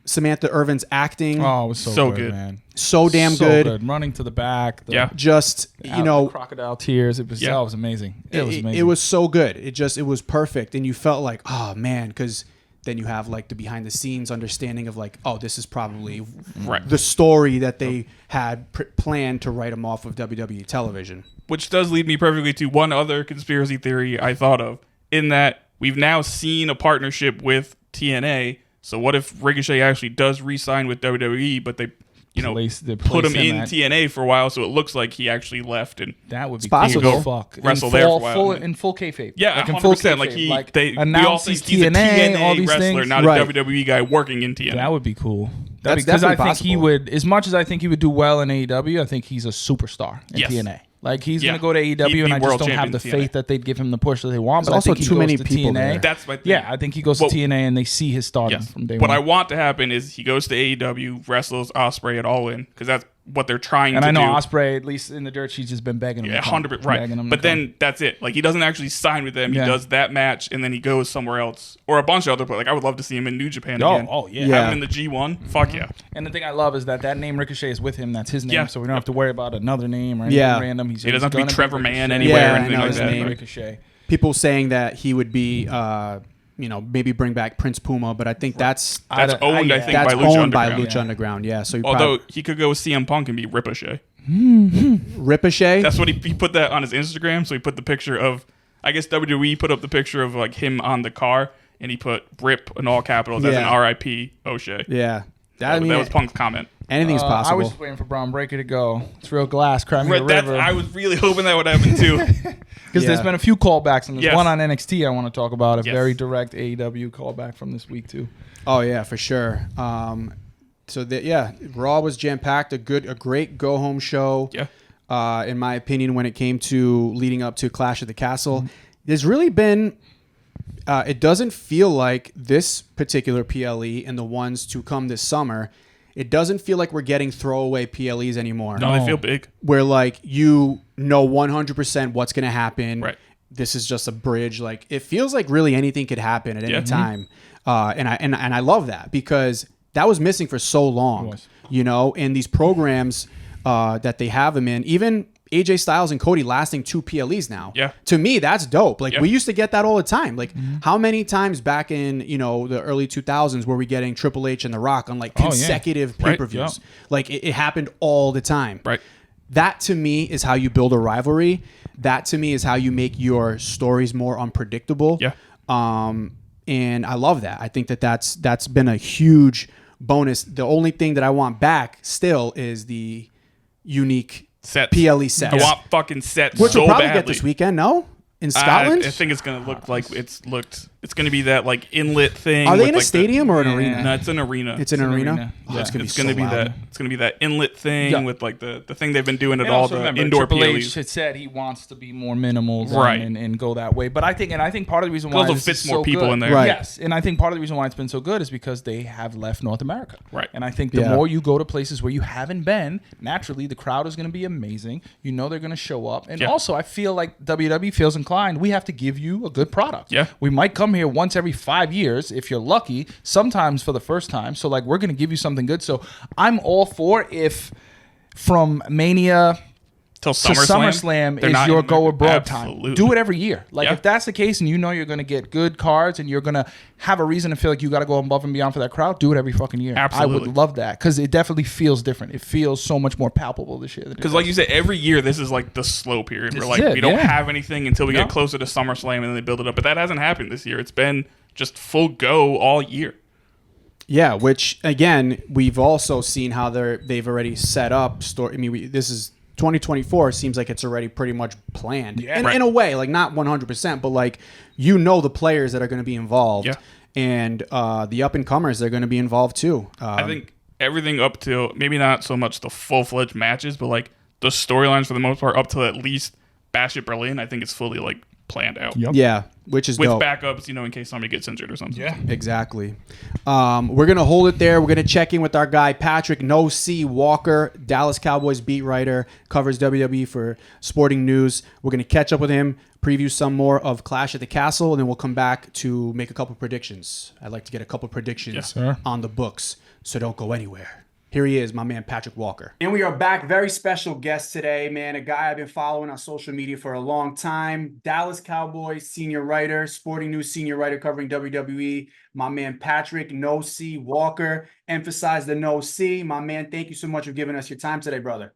Samantha Irvin's acting. Oh, it was So so, good. man. so damn good. Running to the back. Yeah. Just, the crocodile tears. It was, Yeah. it was amazing. It was amazing. It was so good. It was perfect. And you felt like, oh man, because then you have like the behind the scenes understanding of like, oh, this is probably Right. the story that they had planned to write him off of WWE television. Which does lead me perfectly to one other conspiracy theory I thought of, in that we've now seen a partnership with TNA. So what if Ricochet actually does re-sign with WWE, but they you know, Place put him in at TNA for a while, so it looks like he actually left and that would be possible. cool. Fuck. Wrestle there for a while. In full kayfabe. Yeah, like in 100%. full kayfabe. Like we announce all think he's a TNA, all TNA these wrestler, things. not Right. a WWE guy working in TNA. That would be cool. That's Because I definitely think he possible. would, as much as I think he would do well in AEW, I think he's a superstar in Yes. TNA. Like he's Yeah. gonna go to He'd AEW, and be I just world don't have champion the in TNA. faith that they'd give him the push that they want. But There's I also think he too goes many to people TNA. there. That's my thing. Yeah, I think he goes to TNA, and they see his stardom Yes. from day What one. I want to happen is he goes to AEW, wrestles Ospreay at All In, because that's what they're trying And to I know do. Ospreay, at least in the dirt, she's just been begging him. Yeah, to come. 100%. Right. Begging him to But come. then that's it. Like, he doesn't actually sign with them. Yeah. He does that match, and then he goes somewhere else. Or a bunch of other places. Like, I would love to see him in New Japan again. Oh, yeah. Yeah. Have him in the G1. Fuck yeah. And the thing I love is that name Ricochet is with him. That's his name, Yeah. so we don't have to worry about another name or anything Yeah. random. He doesn't have to be gonna Trevor Ricochet. Mann anywhere Yeah, or I anything know like his that. name. Ricochet. People saying that he would be, maybe bring back Prince Puma, but I think that's That's owned, I think, that's by Lucha owned by Underground. Lucha Underground. Yeah, so Although he could go with CM Punk and be Ricochet. Ricochet. That's what he put that on his Instagram. So he put the picture of, I guess WWE put up the picture of like him on the car, and he put Rip in all capitals as an Yeah. RIP O'Shea. Yeah, That was Punk's comment. anything's I possible. was just waiting for Braun Breaker to go. It's real glass, cry me a That's, river. I was really hoping that would happen too. Because there's Yeah. been a few callbacks, and there's Yes. one on NXT I want to talk about. A Yes. very direct AEW callback from this week too. Oh yeah, for sure. Raw was jam packed. A great go home show. Yeah. In my opinion, when it came to leading up to Clash of the Castle, Mm-hmm. there's really been. It doesn't feel like this particular PLE and the ones to come this summer. It doesn't feel like we're getting throwaway PLEs anymore. No, they feel big. Where like you know 100% what's going to happen. Right. This is just a bridge. Like it feels like really anything could happen at any Yeah. time. And I love that because that was missing for so long. And these programs that they have them in, even AJ Styles and Cody lasting 2 PLEs now. Yeah. To me, that's dope. Like Yeah. we used to get that all the time. Like how many times back in, the early 2000s were we getting Triple H and The Rock on like consecutive pay-per-views? Right. Like it happened all the time. Right. That to me is how you build a rivalry. That to me is how you make your stories more unpredictable. Yeah. And I love that. I think that's been a huge bonus. The only thing that I want back still is the unique Sets. PLE sets. I want fucking sets Which so we'll probably badly. get this weekend, no? In Scotland? I think it's gonna look like it's gonna be that like inlet thing. Are they with, in a like, stadium or an arena? No, it's an arena. It's an arena. arena. Oh, Yeah. it's gonna be It's gonna so be loud. that. It's gonna be that inlet thing Yeah. with like the thing they've been doing at And all also the remember, indoor Triple H PLEs. had said he wants to be more minimal Right. and go that way. But I think part of the reason It why also this fits is more so people good- in there. Right. Yes, and I think part of the reason why it's been so good is because they have left North America. Right. And I think the Yeah. more you go to places where you haven't been, naturally the crowd is going to be amazing. You know they're going to show up. And Yeah. also I feel like WWE feels inclined. We have to give you a good product. Yeah. We might come here once every 5 years if you're lucky, sometimes for the first time. So like we're going to give you something good. So I'm all for if from Mania Till so SummerSlam they're is not your in go there. abroad time. Absolutely. Do it every year. Like Yeah. if that's the case and you know you're going to get good cards and you're going to have a reason to feel like you got to go above and beyond for that crowd, do it every fucking year. I Absolutely. would love that because it definitely feels different. It feels so much more palpable this year. Because like you said, every year this is like the slow period. This We're is like it, we don't yeah. have anything until we No. get closer to SummerSlam and then they build it up. But that hasn't happened this year. It's been just full go all year. Yeah, which again, we've also seen how they've already set up story. I mean, this is 2024. Seems like it's already pretty much planned in a way, like not 100%, but like the players that are going to be involved, Yeah. and the up and comers that are going to be involved too. I think everything up to maybe not so much the full fledged matches, but like the storylines for the most part up to at least Bash at Berlin. I think it's fully like planned out. Yep. Yeah, which is With dope. backups, in case somebody gets injured or something. Yeah. Exactly. We're going to hold it there. We're going to check in with our guy, Patrik No C Walker, Dallas Cowboys beat writer, covers WWE for Sporting News. We're going to catch up with him, preview some more of Clash at the Castle, and then we'll come back to make a couple predictions. I'd like to get a couple predictions on the books, so don't go anywhere. Here he is, my man, Patrik Walker. And we are back. Very special guest today, man. A guy I've been following on social media for a long time. Dallas Cowboys senior writer, Sporting News senior writer covering WWE. My man, Patrik No C Walker. Emphasize the No C. My man, thank you so much for giving us your time today, brother.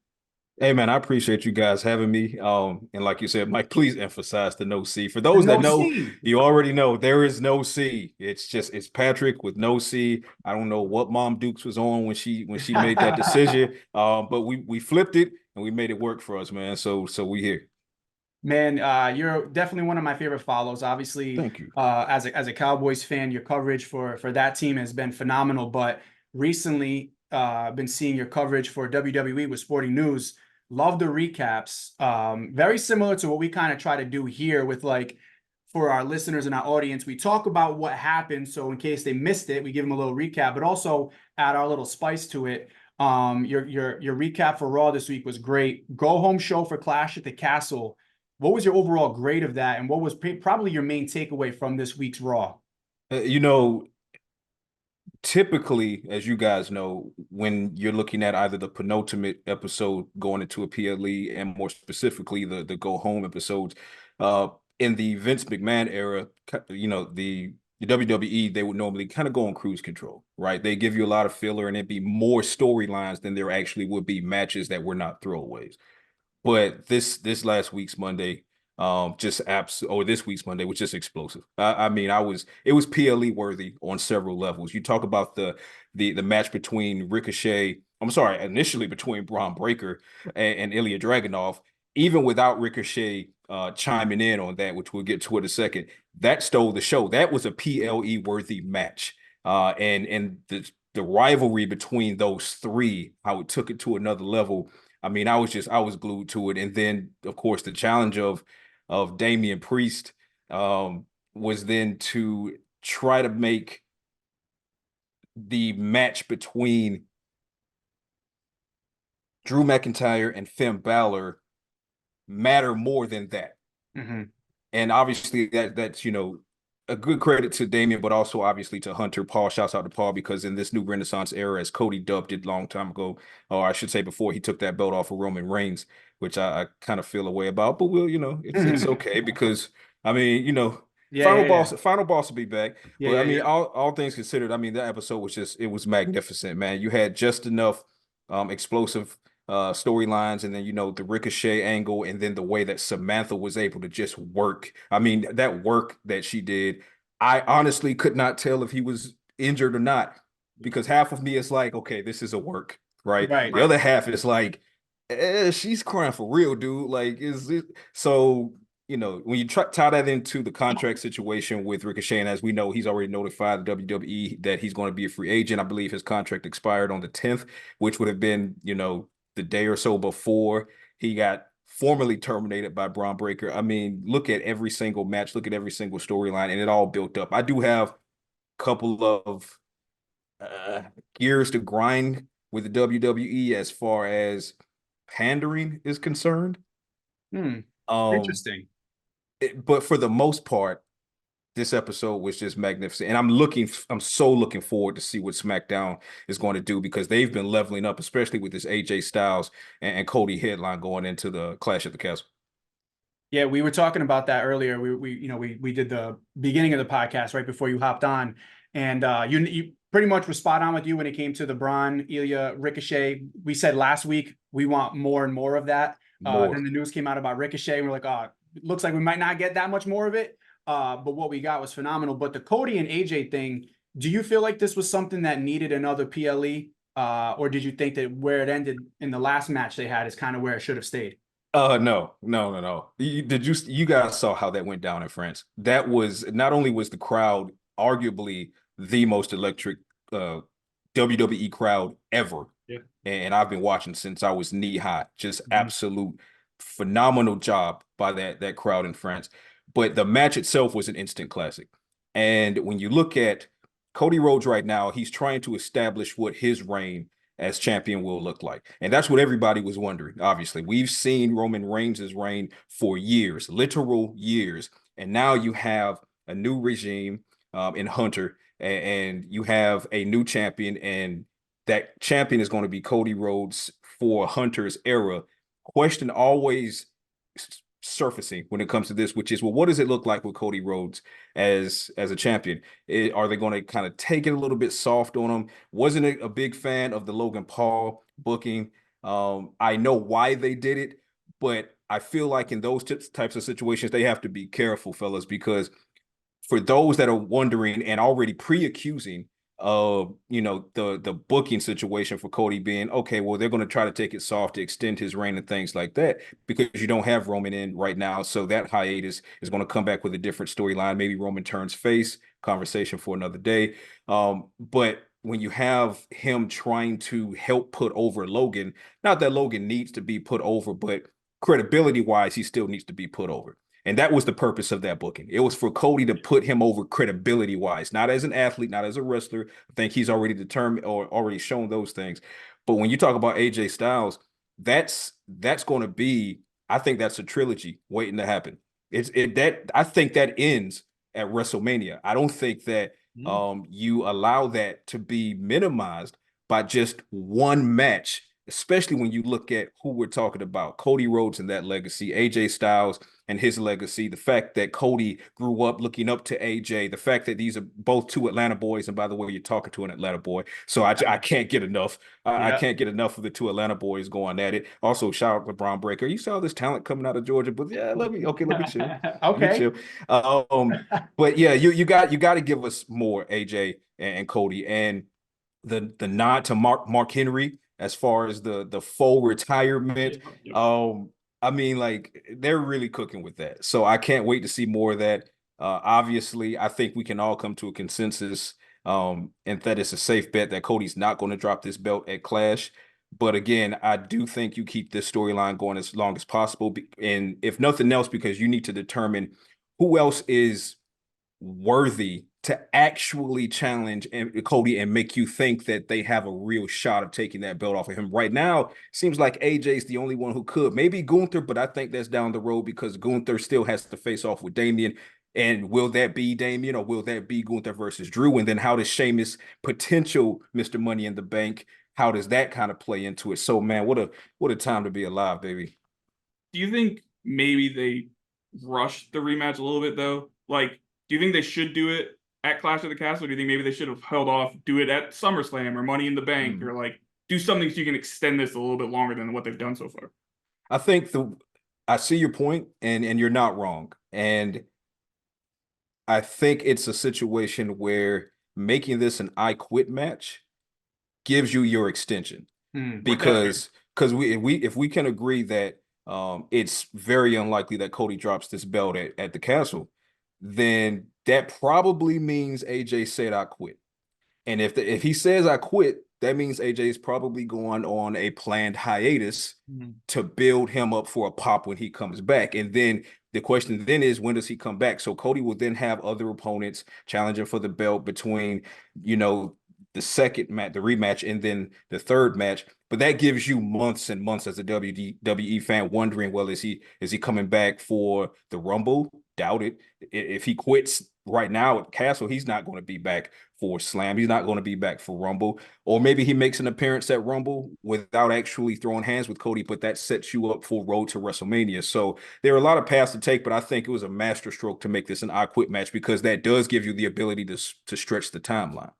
Hey man, I appreciate you guys having me. And like you said, Mike, please emphasize the no C. For The those that no know, C. you already know there is no C. It's Patrik with no C. I don't know what Mom Dukes was on when she made that decision. But we flipped it and we made it work for us, man. So we here. Man, you're definitely one of my favorite follows. Obviously, Thank you. as a Cowboys fan, your coverage for that team has been phenomenal. But recently, I've been seeing your coverage for WWE with Sporting News. Love the recaps. Very similar to what we kind of try to do here with like for our listeners and our audience. We talk about what happened, so in case they missed it, we give them a little recap, but also add our little spice to it. Your recap for Raw this week was great. Go home show for Clash at the Castle. What was your overall grade of that, and what was probably your main takeaway from this week's Raw? You know, typically, as you guys know, when you're looking at either the penultimate episode going into a PLE and more specifically the go home episodes, uh, in the Vince McMahon era, the WWE, they would normally kind of go on cruise control, right? They give you a lot of filler and it'd be more storylines than there actually would be matches that were not throwaways. But this last week's Monday, just apps or this week's Monday was just explosive. I mean, it was PLE worthy on several levels. You talk about the match between Ricochet. I'm sorry, initially between Braun Breaker and Ilya Dragunov. Even without Ricochet chiming in on that, which we'll get to in a second, that stole the show. That was a PLE worthy match. And the rivalry between those three, how it took it to another level. I mean, I was glued to it. And then, of course, the challenge of Damian Priest was then to try to make the match between Drew McIntyre and Finn Balor matter more than that. Mm-hmm. And obviously that's a good credit to Damian, but also obviously to Hunter. Paul, shouts out to Paul, because in this new Renaissance era, as Cody dubbed it a long time ago, or I should say before he took that belt off of Roman Reigns, which I kind of feel a way about, but it's okay because I mean, Yeah, yeah, yeah, final boss will be back. yeah, But I yeah, mean, yeah. all things considered, I mean that episode was it was magnificent, man. You had just enough explosive storylines, and then the Ricochet angle, and then the way that Samantha was able to just work. I mean, that work that she did, I honestly could not tell if he was injured or not, because half of me is like, okay, this is a work, right? Right. The other half is like, she's crying for real, dude. Like, is it so? When you tie that into the contract situation with Ricochet, and as we know, he's already notified the WWE that he's going to be a free agent. I believe his contract expired on the 10th, which would have been, the day or so before he got formally terminated by Braun Breaker. I mean, look at every single match, look at every single storyline, and it all built up. I do have a couple of uh, gears to grind with the WWE as far as pandering is concerned. Hmm. Um, Interesting. but for the most part, this episode was just magnificent. And I'm so looking forward to see what SmackDown is going to do, because they've been leveling up, especially with this AJ Styles and Cody headline going into the Clash at the Castle. Yeah, we were talking about that earlier. We did the beginning of the podcast right before you hopped on, and you pretty much were spot on with you when it came to the Braun Ilya Ricochet. We said last week we want more and more of that. Then More. the news came out about Ricochet, and we're like, oh, it looks like we might not get that much more of it. But what we got was phenomenal. But the Cody and AJ thing, do you feel like this was something that needed another PLE, or did you think that where it ended in the last match they had is kind of where it should have stayed? No, no, no, no. You guys saw how that went down in France? That was not only was the crowd arguably the most electric uh WWE crowd ever. Yeah. And I've been watching since I was knee high. Just Mhm. absolute phenomenal job by that crowd in France. But the match itself was an instant classic. And when you look at Cody Rhodes right now, he's trying to establish what his reign as champion will look like. And that's what everybody was wondering. Obviously, we've seen Roman Reigns' reign for years, literal years. And now you have a new regime in Hunter, and you have a new champion, and that champion is going to be Cody Rhodes for Hunter's era. Question always surfacing when it comes to this, which is, well, what does it look like with Cody Rhodes as a champion? Are they going to kind of take it a little bit soft on him? Wasn't a big fan of the Logan Paul booking. I know why they did it, but I feel like in those types of situations, they have to be careful, fellas, because for those that are wondering and already pre-accusing the booking situation for Cody being okay, well, they're going to try to take it soft to extend his reign and things like that because you don't have Roman in right now, so that hiatus is going to come back with a different storyline. Maybe Roman turns face, conversation for another day. But when you have him trying to help put over Logan, not that Logan needs to be put over, but credibility wise, he still needs to be put over. And that was the purpose of that booking. It was for Cody to put him over credibility wise, not as an athlete, not as a wrestler. I think he's already determined or already shown those things. But when you talk about AJ Styles, that's going to be, I think that's a trilogy waiting to happen. I think that ends at WrestleMania. I don't think that you allow that to be minimized by just one match, especially when you look at who we're talking about. Cody Rhodes and that legacy, AJ Styles and his legacy, the fact that Cody grew up looking up to AJ, the fact that these are both two Atlanta boys, and by the way, you're talking to an Atlanta boy, so I can't get enough. I can't get enough of the two Atlanta boys going at it. Also, shout out to Braun Breaker. You saw this talent coming out of Georgia, but yeah, let me chill. Okay. Let me chill. But yeah, you got to give us more, AJ and Cody, and the nod to Mark Henry as far as the full retirement. I mean, like, they're really cooking with that. So I can't wait to see more of that. Obviously, I think we can all come to a consensus, and that it's a safe bet that Cody's not going to drop this belt at Clash. But again, I do think you keep this storyline going as long as possible. And if nothing else, because you need to determine who else is worthy to actually challenge Cody and make you think that they have a real shot of taking that belt off of him. Right now, seems like AJ's the only one who could. Maybe Gunther, but I think that's down the road because Gunther still has to face off with Damian. And will that be Damian or will that be Gunther versus Drew? And then how does Sheamus, potential Mr. Money in the Bank, how does that kind of play into it? So, man, what a time to be alive, baby. Do you think maybe they rushed the rematch a little bit, though? Like, do you think they should do it at Clash of the Castle? Or do you think maybe they should have held off, do it at SummerSlam or Money in the Bank, or like do something so you can extend this a little bit longer than what they've done so far? I think I see your point, and you're not wrong. And I think it's a situation where making this an I Quit match gives you your extension. Because if we can agree that it's very unlikely that Cody drops this belt at the castle, then that probably means AJ said I quit. And if he says I quit, that means AJ is probably going on a planned hiatus to build him up for a pop when he comes back. And then the question then is, when does he come back? So Cody will then have other opponents challenging for the belt between, the second match, the rematch, and then the third match. But that gives you months and months as a WWE fan wondering, well, is he coming back for the Rumble? Doubt it. If he quits right now at Castle, he's not going to be back for Slam. He's not going to be back for Rumble. Or maybe he makes an appearance at Rumble without actually throwing hands with Cody, but that sets you up for road to WrestleMania. So there are a lot of paths to take, but I think it was a masterstroke to make this an I Quit match because that does give you the ability to stretch the timeline.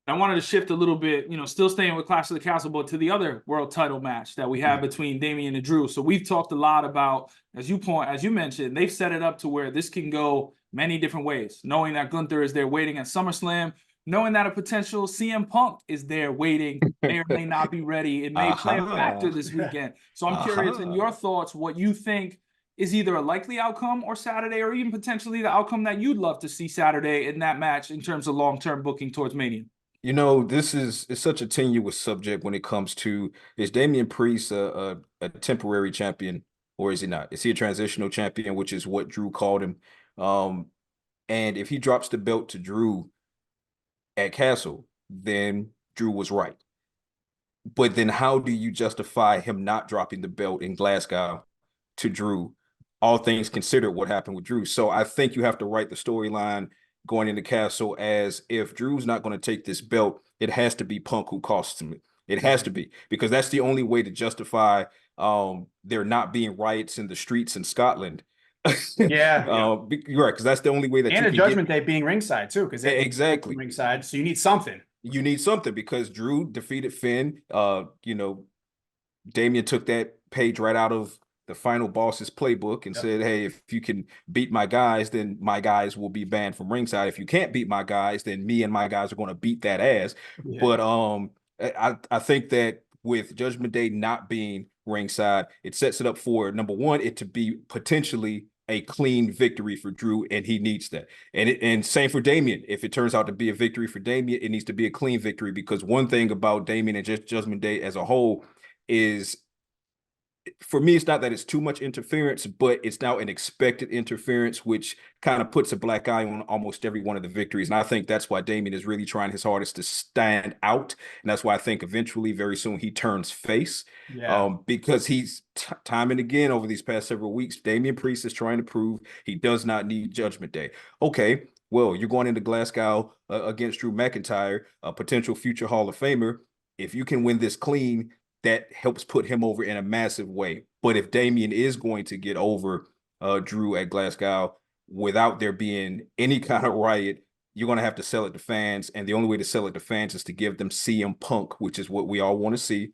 I wanted to shift a little bit, still staying with Clash of the Castle, but to the other world title match that we have between Damian and Drew. So we've talked a lot about, as you mentioned, they've set it up to where this can go many different ways, knowing that Gunther is there waiting at SummerSlam, knowing that a potential CM Punk is there waiting, may or may not be ready. It may play a factor this weekend. So I'm curious in your thoughts, what you think is either a likely outcome or Saturday, or even potentially the outcome that you'd love to see Saturday in that match in terms of long-term booking towards Mania. This is such a tenuous subject when it comes to, is Damian Priest a temporary champion or is he not? Is he a transitional champion, which is what Drew called him? And if he drops the belt to Drew at Castle, then Drew was right. But then how do you justify him not dropping the belt in Glasgow to Drew? All things considered, what happened with Drew. So I think you have to write the storyline going into Castle as, if Drew's not going to take this belt, it has to be Punk who costs him. It has to be, because that's the only way to justify there not being riots in the streets in Scotland. Yeah. Right, because that's the only way that and a Judgment Day being ringside too, because exactly ringside. So you need something. You need something because Drew defeated Finn, Damian took that page right out of the final boss's playbook and said, hey, if you can beat my guys, then my guys will be banned from ringside. If you can't beat my guys, then me and my guys are going to beat that ass. Yeah. But I think that with Judgment Day not being ringside, it sets it up for, number one, it to be potentially a clean victory for Drew, and he needs that. And same for Damian. If it turns out to be a victory for Damian, it needs to be a clean victory, because one thing about Damian and just Judgment Day as a whole is, for me, it's not that it's too much interference, but it's now an expected interference, which kind of puts a black eye on almost every one of the victories. And I think that's why Damian is really trying his hardest to stand out. And that's why I think eventually, very soon, he turns face. Yeah. Because he's time and again over these past several weeks, Damian Priest is trying to prove he does not need Judgment Day. Okay, well, you're going into Glasgow against Drew McIntyre, a potential future Hall of Famer. If you can win this clean, that helps put him over in a massive way. But if Damian is going to get over Drew at Glasgow without there being any kind of riot, you're going to have to sell it to fans. And the only way to sell it to fans is to give them CM Punk, which is what we all want to see,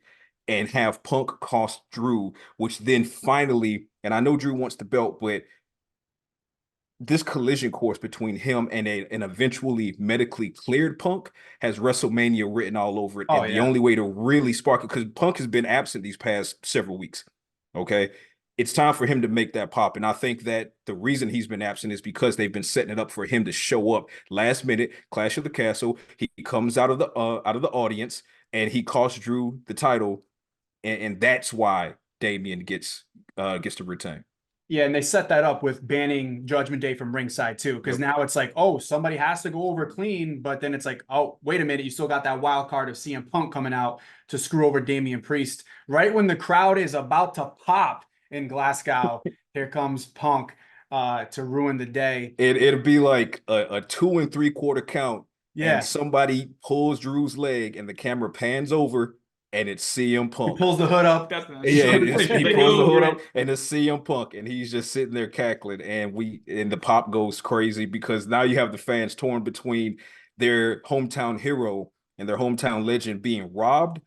and have Punk cost Drew, which then finally, and I know Drew wants the belt, but this collision course between him and an eventually medically cleared Punk has WrestleMania written all over it. And the only way to really spark it, because Punk has been absent these past several weeks. Okay. It's time for him to make that pop. And I think that the reason he's been absent is because they've been setting it up for him to show up last minute, Clash of the Castle. He comes out of the audience and he costs Drew the title. And that's why Damian gets to retain. Yeah, and they set that up with banning Judgment Day from ringside too, because now it's like, oh, somebody has to go over clean, but then it's like, oh, wait a minute, you still got that wild card of CM Punk coming out to screw over Damian Priest. Right when the crowd is about to pop in Glasgow, here comes Punk to ruin the day. It'll be like a 2 3/4 count, Yeah, and somebody pulls Drew's leg, and the camera pans over, and it's CM he Punk. pulls the hood up. Yeah, he pulls the hood up, and it's CM Punk, and he's just sitting there cackling, and the pop goes crazy, because now you have the fans torn between their hometown hero and their hometown legend being robbed,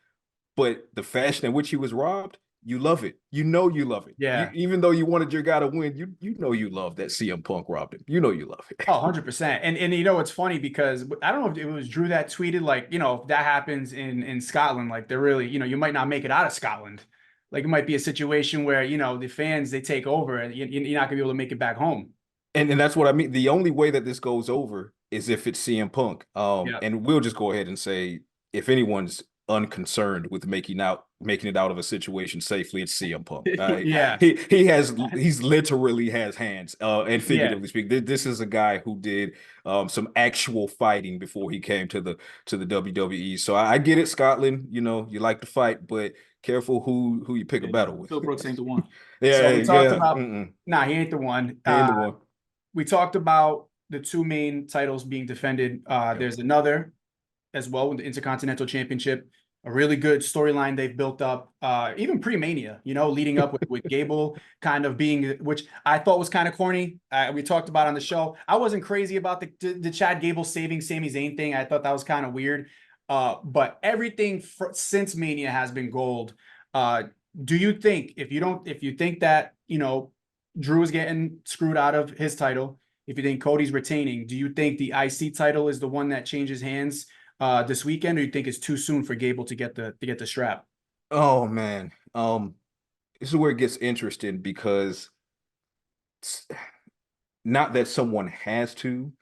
but the fashion in which he was robbed, you love it. You know you love it. Yeah. Even though you wanted your guy to win, you know you love that CM Punk robbed him. You know you love it. Oh, 100%. And you know, it's funny because I don't know if it was Drew that tweeted, like, you know, if that happens in Scotland, like they're really, you know, you might not make it out of Scotland. Like it might be a situation where, you know, the fans, they take over and you're not gonna be able to make it back home. And that's what I mean. The only way that this goes over is if it's CM Punk. And we'll just go ahead and say, if anyone's unconcerned with making it out of a situation safely, it's CM Punk. Yeah. He's literally has hands, and figuratively speaking. This is a guy who did some actual fighting before he came to the WWE. So I get it, Scotland, you know, you like to fight, but careful who you pick a battle with. Phil Brooks ain't the one. So we talked about nah, he ain't the one. He ain't the one. We talked about the two main titles being defended. There's another as well with the Intercontinental Championship. A really good storyline they've built up, even pre-Mania, you know, leading up with Gable kind of being, which I thought was kind of corny. We talked about on the show. I wasn't crazy about the Chad Gable saving Sami Zayn thing. I thought that was kind of weird. But everything since Mania has been gold. Do you think, if you think that, you know, Drew is getting screwed out of his title, if you think Cody's retaining, do you think the IC title is the one that changes hands this weekend, or you think it's too soon for Gable to get the strap? Oh man, this is where it gets interesting, because not that someone has to,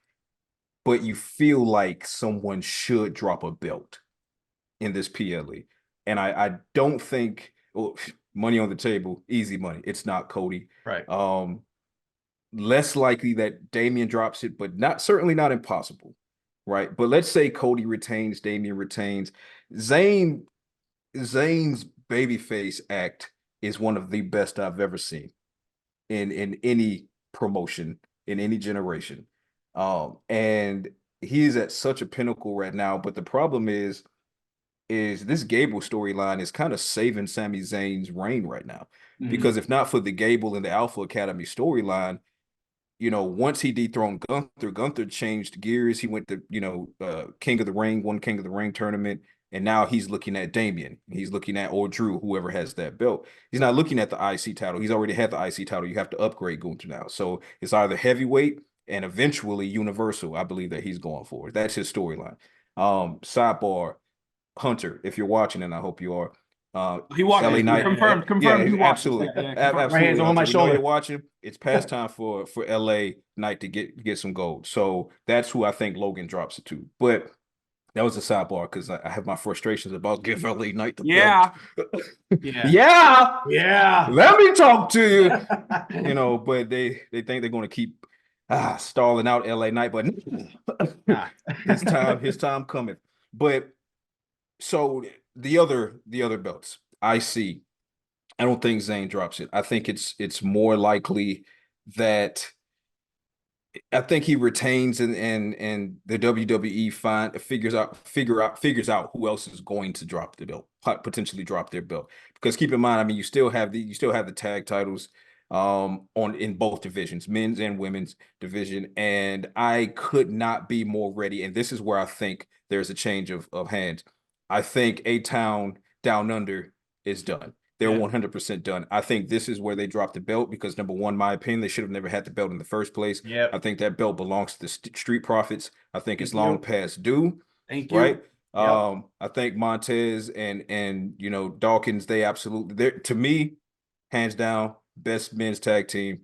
but you feel like someone should drop a belt in this PLE, and I don't think, well, money on the table, easy money. It's not Cody, Right. Less likely that Damian drops it, but certainly not impossible. Right. But let's say Cody retains, Damian retains. Zayn's babyface act is one of the best I've ever seen in any promotion, in any generation. And he's at such a pinnacle right now. But the problem is this Gable storyline is kind of saving Sami Zayn's reign right now. Mm-hmm. Because if not for the Gable and the Alpha Academy storyline, you know, once he dethroned Gunther changed gears. He went to, you know, King of the Ring, won King of the Ring tournament, And now he's looking at Damian. He's looking at or Drew, whoever has that belt. He's not looking at the IC title. He's already had the IC title. You have to upgrade Gunther now. So it's either heavyweight and eventually Universal. I believe that he's going for. That's his storyline. Sidebar, Hunter, if you're watching, and I hope you are. He watched. LA Knight. Confirmed. Yeah, He watched. absolutely. Yeah, Absolutely. My hands on my shoulder. You're watching. It's past time for LA Knight to get some gold. So that's who I think Logan drops it to. But that was a sidebar because I have my frustrations about give LA Knight the belt. Yeah. Let me talk to you. But they think they're going to keep stalling out LA Knight, but his time coming. But so the other belts, I don't think Zayn drops it. I think it's more likely that I think he retains and the WWE figures out who else is going to drop the belt, potentially drop their belt. Because keep in mind, I mean, you still have the tag titles in both divisions, men's and women's division, and I could not be more ready. And this is where I think there's a change of hands. I think A-Town Down Under is done. They're 100% done. I think this is where they dropped the belt because, number one, my opinion, they should have never had the belt in the first place. Yep. I think that belt belongs to the Street Profits. I think it's long past due. Thank you. Right? Yep. I think Montez and Dawkins, they absolutely, to me, hands down, best men's tag team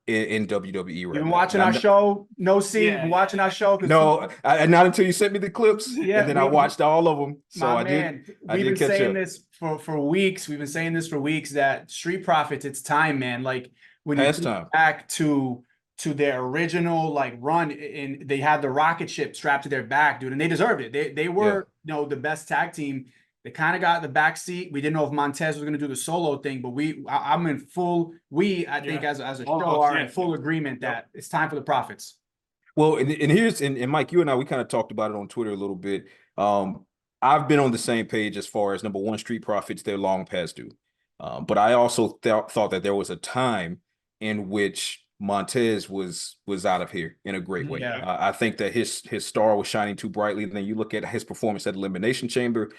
in WWE right You've been now. watching our show, No C. You've been watching our show. No, not until you sent me the clips, Yeah, and then I watched all of them. So I did We've been catch saying up. this for weeks. We've been saying this for weeks that Street Profits, it's time, man. Like when you think back to their original like run, and they had the rocket ship strapped to their back, dude, and they deserved it. They were the best tag team. They kind of got the back seat. We didn't know if Montez was going to do the solo thing, but I'm in full. I think as a show are in full agreement that it's time for the Profits. Well, and Mike, you and I, we kind of talked about it on Twitter a little bit. I've been on the same page as far as number one, Street Profits, they're long past due. But I also thought that there was a time in which Montez was out of here in a great way. Yeah. I think that his star was shining too brightly. Then you look at his performance at Elimination Chamber.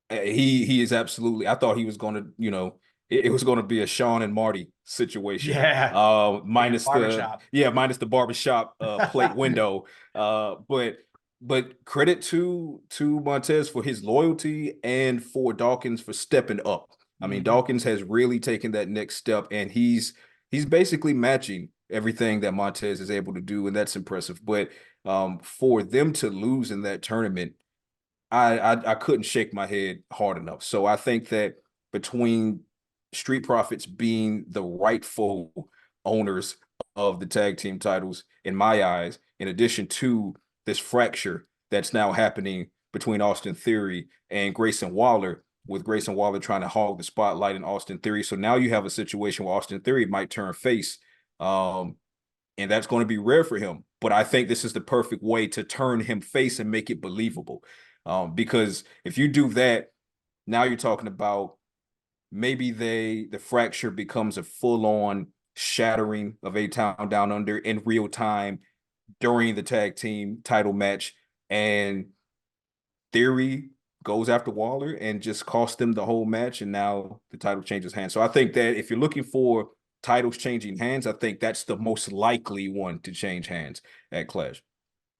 He is absolutely. I thought he was going to, it was going to be a Sean and Marty situation. Yeah. Minus the barbershop plate window. But credit to Montez for his loyalty and for Dawkins for stepping up. I mean, Dawkins has really taken that next step, and he's basically matching everything that Montez is able to do, and that's impressive. But for them to lose in that tournament, I couldn't shake my head hard enough. So I think that between Street Profits being the rightful owners of the tag team titles, in my eyes, in addition to this fracture that's now happening between Austin Theory and Grayson Waller, with Grayson Waller trying to hog the spotlight in Austin Theory. So now you have a situation where Austin Theory might turn face, and that's going to be rare for him. But I think this is the perfect way to turn him face and make it believable. Because if you do that, now you're talking about maybe the fracture becomes a full-on shattering of A-Town Down Under in real time during the tag team title match, and Theory goes after Waller and just costs them the whole match, and now the title changes hands. So I think that if you're looking for titles changing hands, I think that's the most likely one to change hands at Clash.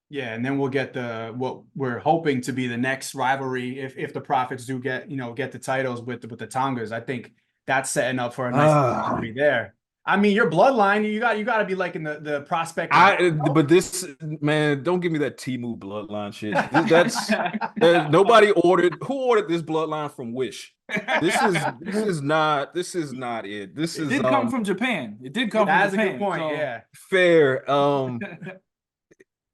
Yeah, and then we'll get what we're hoping to be the next rivalry if the Profits do get the titles with the Tongas. I think that's setting up for a nice rivalry there. I mean, your bloodline, you got to be liking the prospect. But this, man, don't give me that Temu bloodline shit. That's nobody ordered. Who ordered this bloodline from Wish? This is not it. It did come from Japan. It did come from Japan. That's a good point. So. Yeah, fair.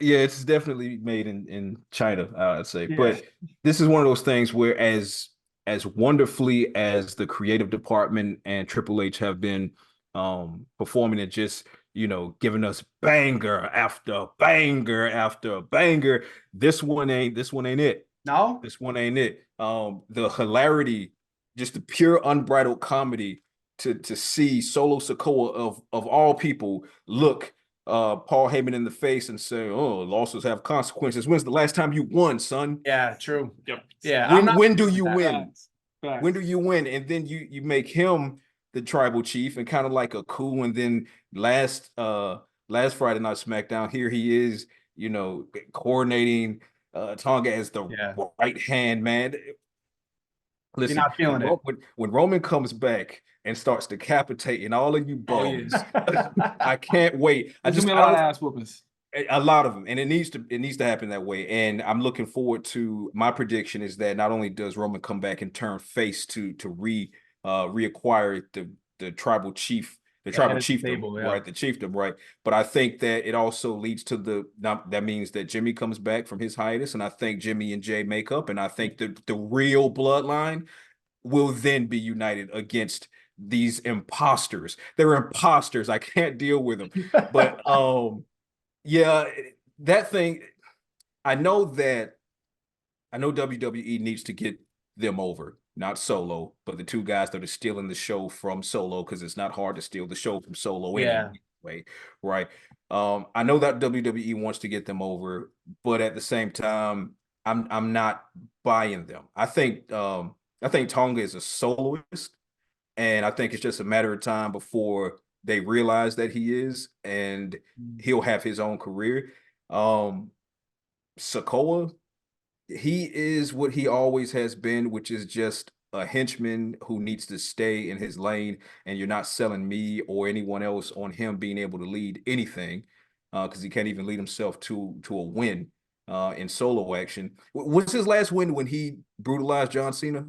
Yeah, it's definitely made in China, I'd say. Yeah. But this is one of those things where as wonderfully as the creative department and Triple H have been performing and just, giving us banger after banger after banger, this one ain't it. No? This one ain't it. The hilarity, just the pure unbridled comedy to see Solo Sikoa of all people look Paul Heyman in the face and say, "Oh, losses have consequences." When's the last time you won, son? Yeah, true. Yep. Yeah. When do you win? Facts. Facts. When do you win? And then you make him the tribal chief and kind of like a coup. And then last Friday night SmackDown, here he is, coordinating Tonga as the right hand man. Listen, you're not feeling it. When Roman comes back and starts decapitating all of you bums, I can't wait. There's gonna be a lot of ass whoopings. A lot of them, and it needs to happen that way. And I'm looking forward to, my prediction is that not only does Roman come back and turn face to reacquire the tribal chief, the tribal chiefdom, right? The chiefdom, right? But I think that it also leads to that means that Jimmy comes back from his hiatus, and I think Jimmy and Jay make up, and I think the real bloodline will then be united against these imposters. They're imposters. I can't deal with them. But yeah, that thing, I know WWE needs to get them over, not Solo, but the two guys that are stealing the show from Solo, because it's not hard to steal the show from Solo anyway, right? I know that WWE wants to get them over, but at the same time, I'm not buying them. I think Tonga is a soloist, and I think it's just a matter of time before they realize that he is, and he'll have his own career. Sikoa, he is what he always has been, which is just a henchman who needs to stay in his lane, and you're not selling me or anyone else on him being able to lead anything, because he can't even lead himself to a win in solo action. What's his last win when he brutalized John Cena?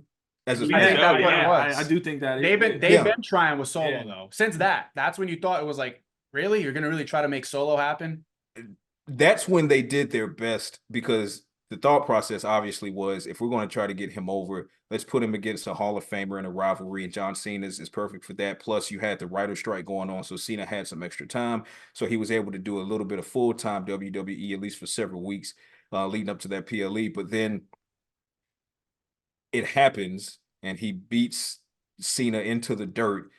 I think that's what it was. I do think that they've been trying with Solo though. Since that's when you thought it was like, really, you're gonna really try to make Solo happen. That's when they did their best, because the thought process obviously was, if we're going to try to get him over, let's put him against a Hall of Famer in a rivalry, and John Cena is perfect for that. Plus, you had the writer strike going on, so Cena had some extra time, so he was able to do a little bit of full-time WWE, at least for several weeks leading up to that PLE. But then it happens, and he beats Cena into the dirt.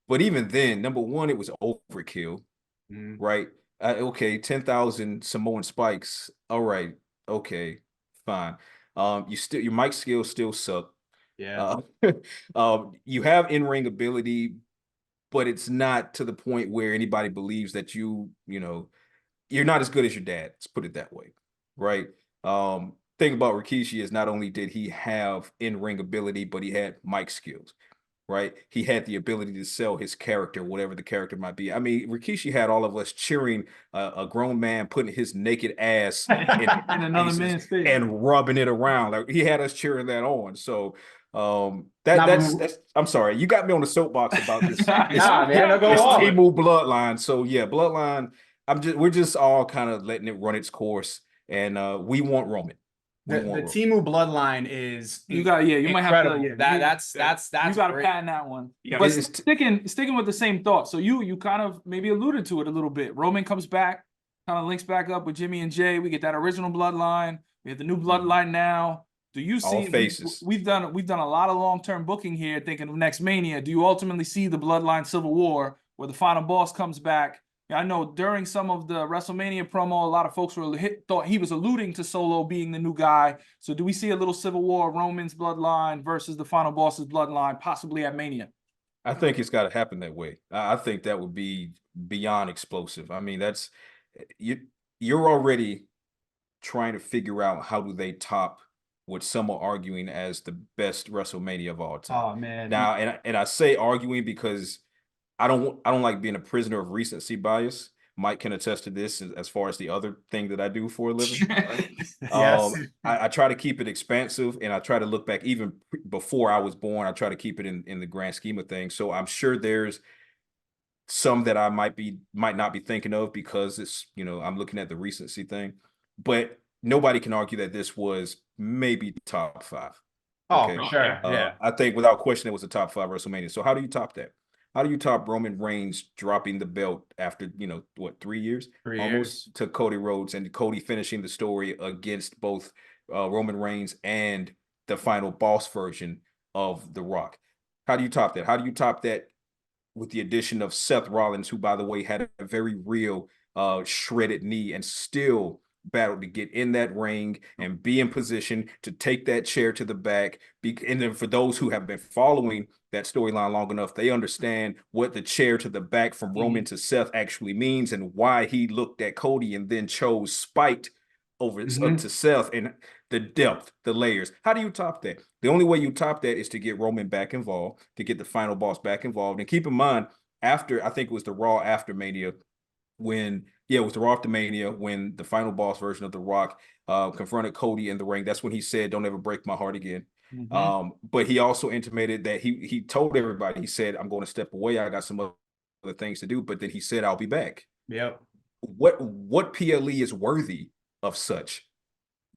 But even then, number one, it was overkill, right? Okay, 10,000 Samoan spikes. All right, okay, fine. Your mic skills still suck. Yeah. You have in-ring ability, but it's not to the point where anybody believes that you're not as good as your dad. Let's put it that way, right? Thing about Rikishi is, not only did he have in-ring ability, but he had mic skills, right? He had the ability to sell his character, whatever the character might be. I mean, Rikishi had all of us cheering a grown man putting his naked ass in another man's face and rubbing it around. Like, he had us cheering that on. So that's I'm sorry, you got me on the soapbox about this. Temu Bloodline. So yeah, Bloodline. We're just all kind of letting it run its course, and we want Roman. The Temu Bloodline is you might have to that's you got to great. patent that one. Yeah, but sticking with the same thought. So you kind of maybe alluded to it a little bit. Roman comes back, kind of links back up with Jimmy and Jay. We get that original Bloodline. We have the new Bloodline now. Do you see all faces? We've done a lot of long-term booking here, thinking of next Mania. Do you ultimately see the Bloodline Civil War where the final boss comes back? I know during some of the WrestleMania promo, a lot of folks thought he was alluding to Solo being the new guy. So do we see a little Civil War, Roman's Bloodline versus the final boss's Bloodline, possibly at Mania? I think it's got to happen that way. I think that would be beyond explosive. I mean, you're already trying to figure out, how do they top what some are arguing as the best WrestleMania of all time. Oh man! Now, and I say arguing because I don't like being a prisoner of recency bias. Mike can attest to this as far as the other thing that I do for a living. Right? Yes. I try to keep it expansive, and I try to look back even before I was born. I try to keep it in the grand scheme of things. So I'm sure there's some that I might not be thinking of, because it's, I'm looking at the recency thing. But nobody can argue that this was maybe top 5. Okay? Oh, for sure. Yeah. I think without question it was a top 5 WrestleMania. So how do you top that? How do you top Roman Reigns dropping the belt after, 3 years? 3 almost to Cody Rhodes, and Cody finishing the story against both Roman Reigns and the final boss version of The Rock? How do you top that? How do you top that with the addition of Seth Rollins, who, by the way, had a very real shredded knee and still battled to get in that ring and be in position to take that chair to the back. And then for those who have been following that storyline long enough, they understand what the chair to the back from Roman to Seth actually means and why he looked at Cody and then chose spite over to Seth, and the depth, the layers. How do you top that? The only way you top that is to get Roman back involved, to get the final boss back involved. And keep in mind, after, I think it was the Raw after Mania, when it was the Raw after Mania, when the final boss version of The Rock confronted Cody in the ring. That's when he said, "Don't ever break my heart again." But he also intimated that he told everybody, he said, "I'm going to step away. I got some other things to do." But then he said, "I'll be back." Yep. What PLE is worthy of such?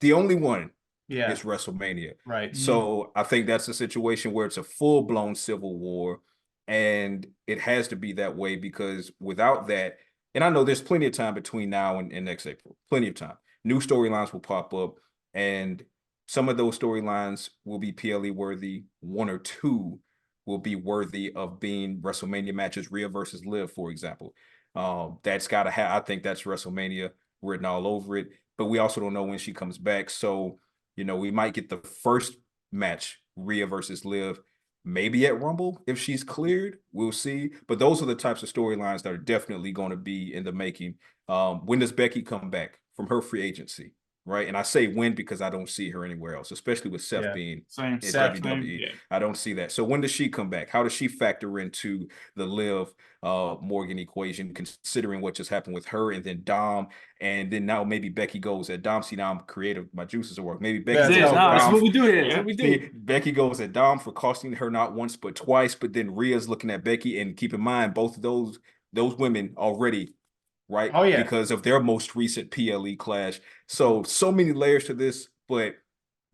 The only one is WrestleMania. Right. So I think that's a situation where it's a full-blown civil war, and it has to be that way, because without that, and I know there's plenty of time between now and next April, plenty of time. New storylines will pop up, and some of those storylines will be PLE worthy. One or two will be worthy of being WrestleMania matches, Rhea versus Liv, for example. That's got to have, I think that's WrestleMania written all over it. But we also don't know when she comes back. So, we might get the first match, Rhea versus Liv, maybe at Rumble if she's cleared. We'll see. But those are the types of storylines that are definitely going to be in the making. When does Becky come back from her free agency? Right. And I say when because I don't see her anywhere else, especially with Seth being in WWE. I don't see that. So when does she come back? How does she factor into the Liv Morgan equation, considering what just happened with her and then Dom? And then now maybe Becky goes at Dom. See, now I'm creative. My juices are working. Maybe Becky goes at Dom. That's what we do here. That's what we do. Becky goes at Dom for costing her not once but twice. But then Rhea's looking at Becky, and keep in mind both of those women already, right? Oh, yeah. Because of their most recent PLE clash. So many layers to this, but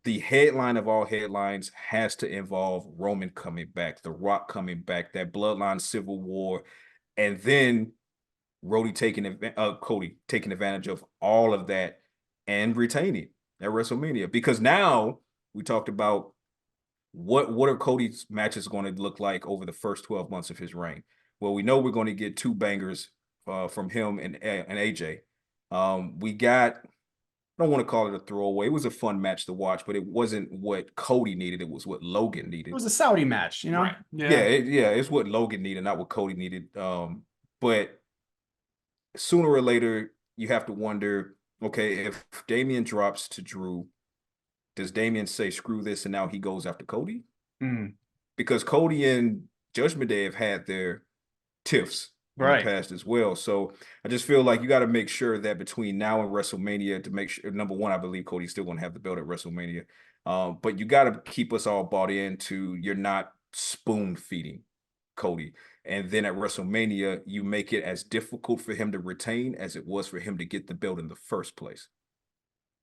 the headline of all headlines has to involve Roman coming back, The Rock coming back, that Bloodline civil war, and then Cody taking advantage of all of that and retaining at WrestleMania. Because now we talked about what are Cody's matches going to look like over the first 12 months of his reign. Well, we know we're going to get two bangers from him and AJ. We got, I don't want to call it a throwaway. It was a fun match to watch, but it wasn't what Cody needed. It was what Logan needed. It was a Saudi match, Right. It's what Logan needed, not what Cody needed. But sooner or later, you have to wonder, okay, if Damian drops to Drew, does Damian say, screw this, and now he goes after Cody? Because Cody and Judgment Day have had their tiffs in the past as well. So I just feel like you got to make sure that between now and WrestleMania, to make sure, number one, I believe Cody's still going to have the belt at WrestleMania. But you got to keep us all bought into, you're not spoon feeding Cody. And then at WrestleMania, you make it as difficult for him to retain as it was for him to get the belt in the first place.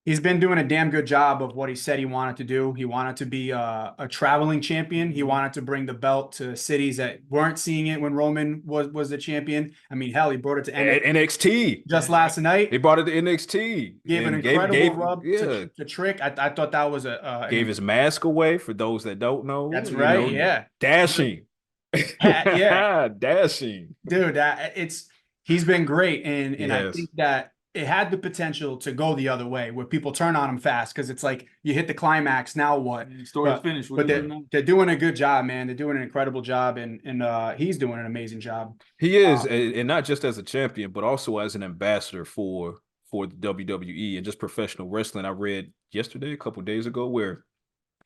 He's been doing a damn good job of what he said he wanted to do. He wanted to be a traveling champion. He wanted to bring the belt to cities that weren't seeing it when Roman was the champion. I mean, hell, he brought it to NXT just last night. He brought it to NXT. Gave an incredible rub to Trick. I thought that was gave his mask away for those that don't know. That's right. Dashing. Dashing. Dude, he's been great. And I think that it had the potential to go the other way where people turn on him fast because it's like you hit the climax. Now what? Story's finished. But they're doing a good job, man. They're doing an incredible job, and he's doing an amazing job. He is, and not just as a champion, but also as an ambassador for the WWE and just professional wrestling. I read yesterday, a couple of days ago, where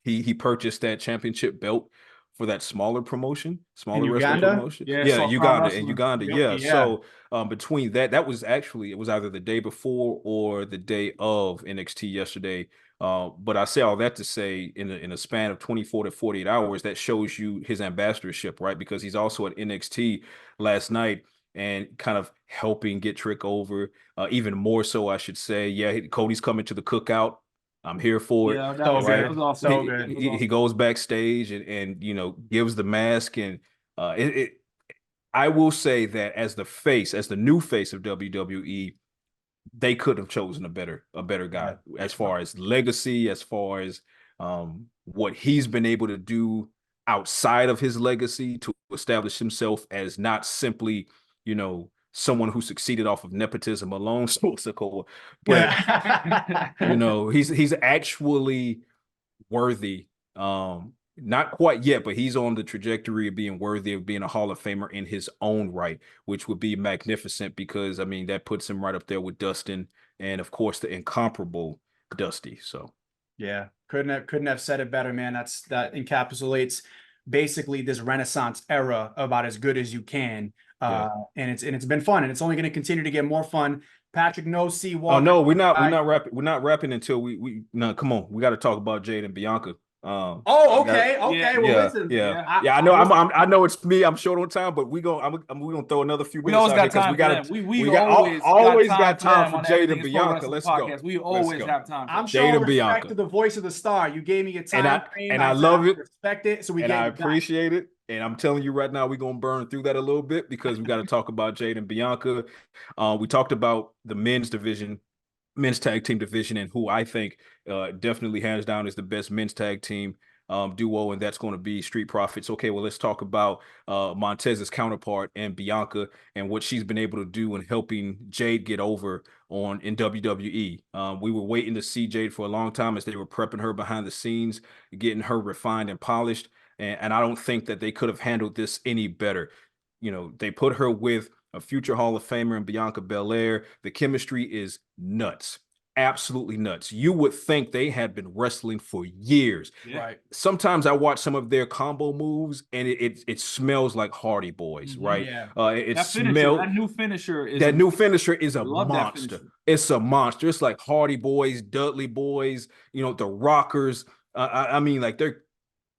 he purchased that championship belt for that smaller promotion, wrestling promotion. Uganda. So between that was actually, it was either the day before or the day of NXT yesterday. But I say all that to say, in a span of 24 to 48 hours, that shows you his ambassadorship, right? Because he's also at NXT last night and kind of helping get Trick over, even more so, I should say. Yeah, Cody's coming to the cookout. I'm here for it. Yeah, that was awesome. So good. He goes backstage and gives the mask, and I will say that as the new face of WWE, they could have chosen a better guy as far as legacy, as far as what he's been able to do outside of his legacy to establish himself as not simply someone who succeeded off of nepotism alone. But he's actually worthy. Not quite yet, but he's on the trajectory of being worthy of being a Hall of Famer in his own right, which would be magnificent because, I mean, that puts him right up there with Dustin and, of course, the incomparable Dusty. So, yeah, couldn't have said it better, man. That encapsulates basically this Renaissance era about as good as you can. And it's been fun, and it's only going to continue to get more fun. Patrik knows C. Walker. Oh no, we're not rapping. We're not rapping until we no. Come on, we got to talk about Jade and Bianca. Okay. Well, listen. I know. I know it's me. I'm short on time, but we gonna throw another few minutes. We always got time for them. We always got time for Jade and Bianca. Let's go. We always have time. I'm showing respect to the voice of the star. You gave me a time frame, and I love it. Respect it. So I appreciate it. And I'm telling you right now, we're gonna burn through that a little bit because we got to talk about Jade and Bianca. We talked about the men's tag team division, and who I think definitely hands down is the best men's tag team duo, and that's going to be Street Profits. Okay, well, let's talk about Montez's counterpart and Bianca and what she's been able to do in helping Jade get over in WWE. We were waiting to see Jade for a long time as they were prepping her behind the scenes, getting her refined and polished, and I don't think that they could have handled this any better. They put her with a future Hall of Famer in Bianca Belair. The chemistry is nuts. Absolutely nuts. You would think they had been wrestling for years. Yeah. Right. Sometimes I watch some of their combo moves and it smells like Hardy Boys, right? Yeah. That new finisher is a monster. It's a monster. It's like Hardy Boys, Dudley Boys, the Rockers. I mean, like, they're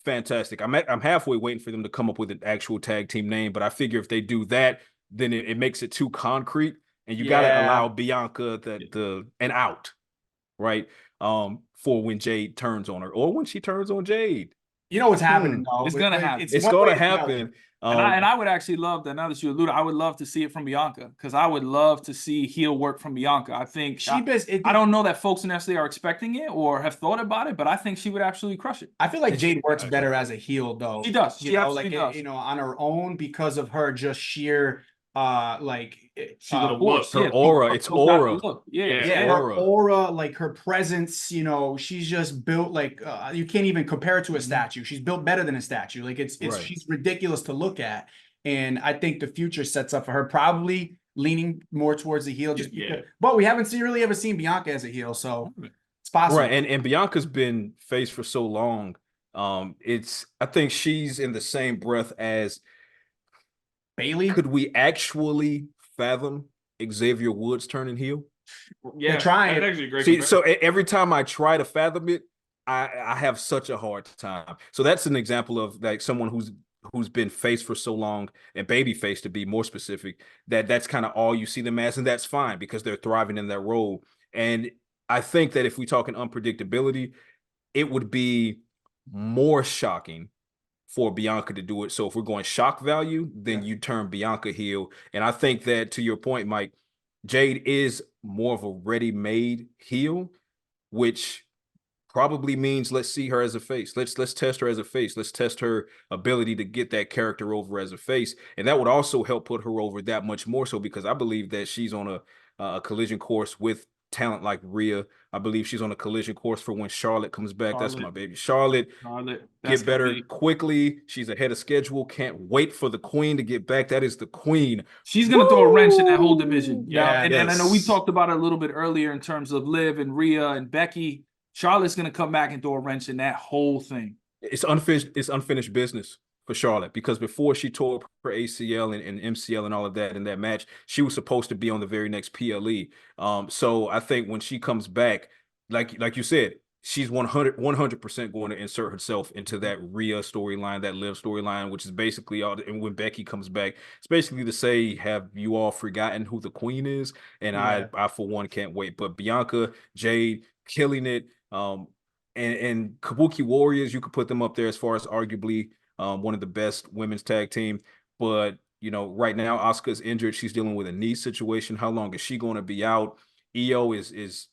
fantastic. I'm halfway waiting for them to come up with an actual tag team name, but I figure if they do that, then it makes it too concrete, and you got to allow Bianca an out, right? For when Jade turns on her or when she turns on Jade. You know what's happening, though. It's gonna happen. It's gonna happen. And I would actually love that. Now that you alluded, I would love to see it from Bianca, because I would love to see heel work from Bianca. I think I don't know that folks necessarily are expecting it or have thought about it, but I think she would absolutely crush it. I feel like Jade works better as a heel, though. She does. She absolutely does. On her own, because of her just sheer she's a force. Her aura. It's aura. Her aura, like her presence, she's just built like you can't even compare it to a statue. She's built better than a statue. Like she's ridiculous to look at. And I think the future sets up for her, probably leaning more towards the heel. But we haven't really ever seen Bianca as a heel, so it's possible. Right, and Bianca's been face for so long. I think she's in the same breath as Bailey. Could we actually fathom Xavier Woods turning heel? Yeah, trying. That's actually a great so every time I try to fathom it, I have such a hard time. So that's an example of like someone who's been face for so long, and baby face to be more specific, that's kind of all you see them as, and that's fine because they're thriving in that role. And I think that if we talk in unpredictability, it would be more shocking for Bianca to do it. So if we're going shock value, then you turn Bianca heel. And I think that, to your point, Mike, Jade is more of a ready-made heel, which probably means let's see her as a face. Let's test her as a face. Let's test her ability to get that character over as a face. And that would also help put her over that much more so, because I believe that she's on a collision course with talent like Rhea. I believe she's on a collision course for when Charlotte comes back. That's my baby. Charlotte get better quickly. She's ahead of schedule. Can't wait for the queen to get back. That is the queen. She's going to throw a wrench in that whole division. And I know we talked about it a little bit earlier in terms of Liv and Rhea and Becky. Charlotte's going to come back and throw a wrench in that whole thing. It's unfinished business for Charlotte, because before she tore her ACL and MCL and all of that in that match, she was supposed to be on the very next PLE. So I think when she comes back, like you said, she's 100% going to insert herself into that Rhea storyline, that Liv storyline, which is basically all. And when Becky comes back, it's basically to say, have you all forgotten who the queen is? And I for one can't wait. But Bianca, Jade, killing it. And Kabuki Warriors, you could put them up there as far as arguably one of the best women's tag team. But, right now, Asuka's injured. She's dealing with a knee situation. How long is she going to be out? Io is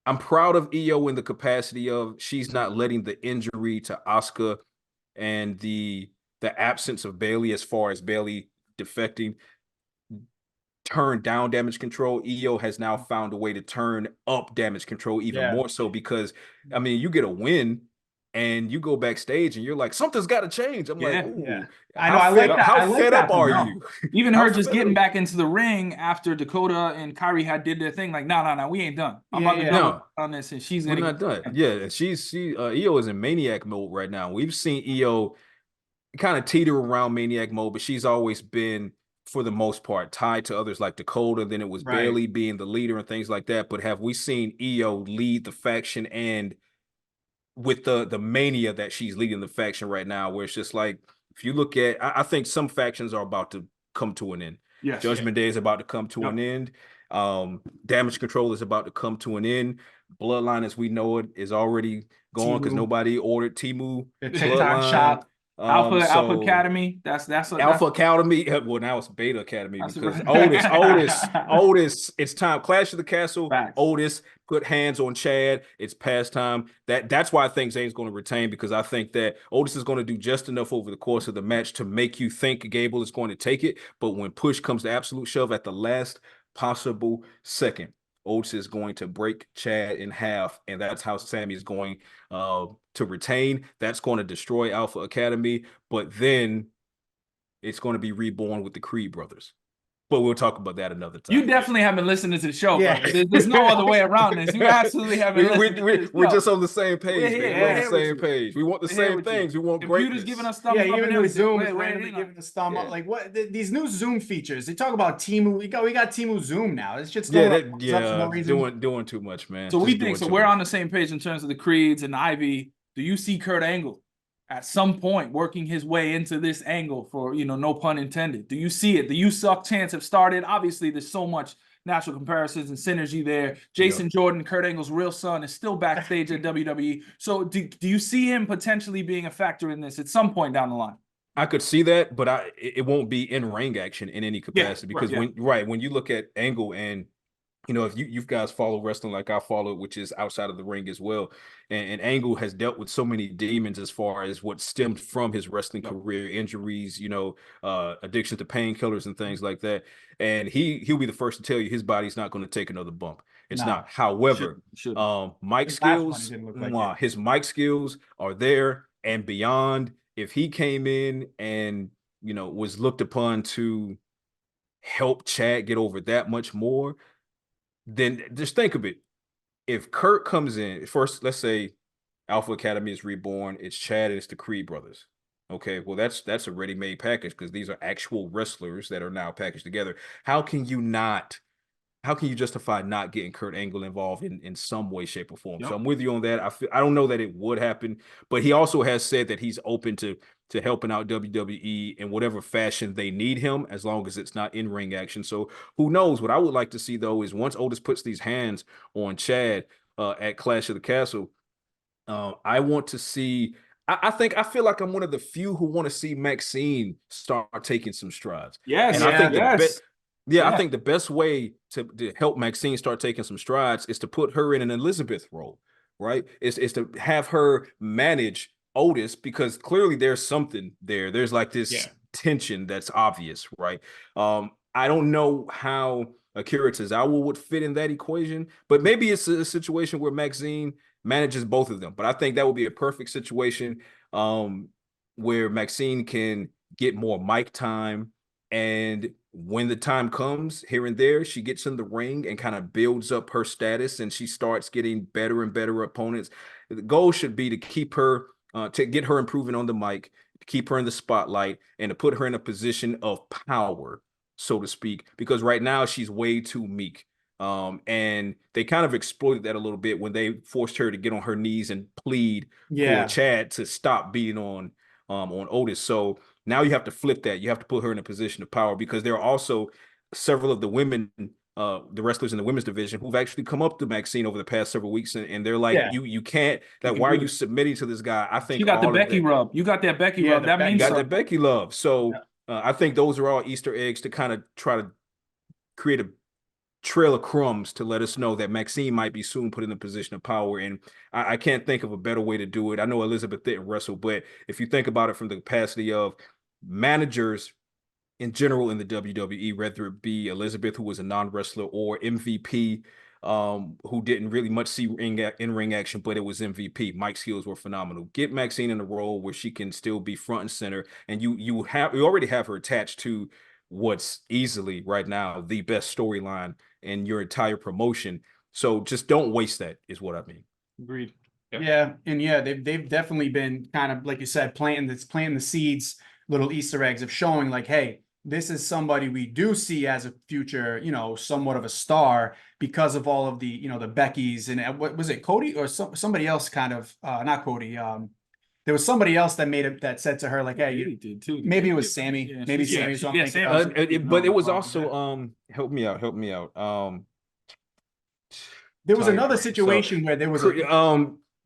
I'm proud of Io in the capacity of she's not letting the injury to Asuka and the absence of Bailey, as far as Bailey defecting, turn down damage control, Io has now found a way to turn up damage control even more so, because I mean, you get a win and you go backstage and you're like, something's got to change. I'm like, ooh, I know. I like that. How fed up are you? Even her just getting back into the ring after Dakota and Kyrie had did their thing, like, no, we ain't done. I'm about to double on this, and she's gonna not done. Yeah, Io is in maniac mode right now. We've seen Io kind of teeter around maniac mode, but she's always been, for the most part, tied to others like Dakota. Then it was Bailey being the leader and things like that. But have we seen Io lead the faction, and with the mania that she's leading the faction right now, where it's just like, if you look at, I think some factions are about to come to an end. Yes. Judgment Day is about to come to an end. Damage Control is about to come to an end. Bloodline, as we know it, is already gone because nobody ordered Temu. The TikTok shop. Alpha Academy. That's Alpha Academy. Well, now it's Beta Academy, because Otis. It's time. Clash of the Castle. Facts. Otis put hands on Chad. It's past time. That's why I think Zayn's going to retain, because I think that Otis is going to do just enough over the course of the match to make you think Gable is going to take it. But when push comes to absolute shove at the last possible second, Otis is going to break Chad in half, and that's how Sami is going to retain. That's going to destroy Alpha Academy, but then it's going to be reborn with the Creed brothers. But we'll talk about that another time. You definitely haven't listened to the show. There's no other way around this. You absolutely haven't listened. We're just on the same page. We're on the same page. We want the same things. We want greatness. Giving us thumbs up. Even with Zoom is randomly giving us thumb up. Like, what these new Zoom features? They talk about Temu. We got Temu Zoom now. It's just doing too much, man. So we're on the same page in terms of the Creeds and Ivy. Do you see Kurt Angle at some point working his way into this angle, for, no pun intended? Do you see it? The You Suck chants have started. Obviously, there's so much natural comparisons and synergy there. Jason Jordan, Kurt Angle's real son, is still backstage at WWE. So do you see him potentially being a factor in this at some point down the line? I could see that, but it won't be in ring action in any capacity, because when you look at Angle, and if you guys follow wrestling like I follow it, which is outside of the ring as well, and Angle has dealt with so many demons as far as what stemmed from his wrestling career, injuries, addiction to painkillers and things like that. And he'll be the first to tell you his body's not going to take another bump. It's not. However, mic skills, his mic skills are there and beyond. If he came in and, was looked upon to help Chad get over that much more, then just think of it. If Kurt comes in first, let's say Alpha Academy is reborn, it's Chad and it's the Creed brothers. Okay, well, that's a ready-made package, because these are actual wrestlers that are now packaged together. How can you justify not getting Kurt Angle involved in some way, shape, or form? So I'm with you on that. I don't know that it would happen, but he also has said that he's open to helping out WWE in whatever fashion they need him, as long as it's not in ring action. So who knows? What I would like to see, though, is once Otis puts these hands on Chad at Clash of the Castle, I want to see. I feel like I'm one of the few who want to see Maxine start taking some strides. Yes, and I think the best way to help Maxine start taking some strides is to put her in an Elizabeth role, right? Is to have her manage Otis, because clearly there's something there. There's like this tension that's obvious, right? I don't know how Akira Tozawa would fit in that equation, but maybe it's a situation where Maxine manages both of them. But I think that would be a perfect situation where Maxine can get more mic time, and when the time comes here and there, she gets in the ring and kind of builds up her status, and she starts getting better and better opponents. The goal should be to keep her, to get her improving on the mic, to keep her in the spotlight, and to put her in a position of power, so to speak, because right now she's way too meek. And they kind of exploited that a little bit when they forced her to get on her knees and plead for Chad to stop beating on Otis. So now you have to flip that. You have to put her in a position of power, because there are also several of the women, the wrestlers in the women's division, who've actually come up to Maxine over the past several weeks, and they're like, you can't, why are you submitting to this guy? I think you got the Becky rub. You got that Becky rub. That means you got that Becky love. So I think those are all Easter eggs to kind of try to create a trail of crumbs to let us know that Maxine might be soon put in a position of power. And I can't think of a better way to do it. I know Elizabeth didn't wrestle, but if you think about it from the capacity of managers in general in the WWE, whether it be Elizabeth, who was a non-wrestler, or MVP, who didn't really much see in-ring action, but it was MVP. Mike's heels were phenomenal. Get Maxine in a role where she can still be front and center, and you already have her attached to what's easily right now the best storyline in your entire promotion. So just don't waste that, is what I mean. Agreed. Yeah, and yeah, they've definitely been kind of, like you said, planting the seeds, little Easter eggs of showing like, hey, this is somebody we do see as a future, somewhat of a star because of all of the, the Beckys and what was it, Cody or somebody else kind of, not Cody. There was somebody else that made it that said to her like, hey, you did too. Maybe it was Sammy, maybe Sammy. So I'm thinking, but it was also help me out. There was another situation where there was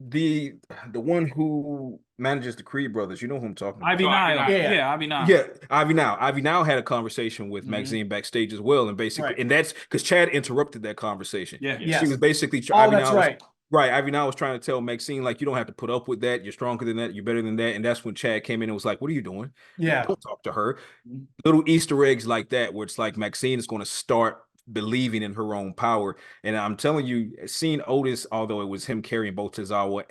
the one who manages the Creed brothers. You know who I'm talking about? Ivy Nile. Yeah, Ivy Nile. Yeah, Ivy Nile. Ivy Nile had a conversation with Maxine backstage as well, and basically, and that's because Chad interrupted that conversation. Yeah, she was basically. Ivy Nile right. Ivy Nile was trying to tell Maxine like, you don't have to put up with that. You're stronger than that. You're better than that. And that's when Chad came in and was like, "What are you doing? Yeah, don't talk to her." Little Easter eggs like that, where it's like Maxine is going to start believing in her own power. And I'm telling you, seeing Otis, although it was him carrying both Tozawa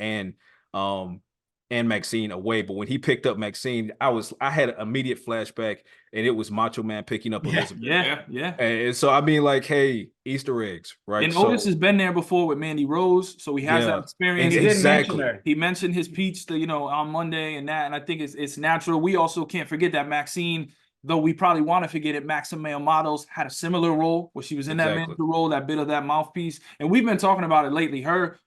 and Maxine away, but when he picked up Maxine, I had an immediate flashback, and it was Macho Man picking up Elizabeth. Yeah. And so I mean, like, hey, Easter eggs, right? And Otis has been there before with Mandy Rose, so he has that experience. And he didn't mention her. He mentioned his peach, on Monday and that, and I think it's natural. We also can't forget that Maxine, though we probably want to forget it, Maxim Male Models had a similar role where she was in that manager role, that bit of that mouthpiece. And we've been talking about it lately. Her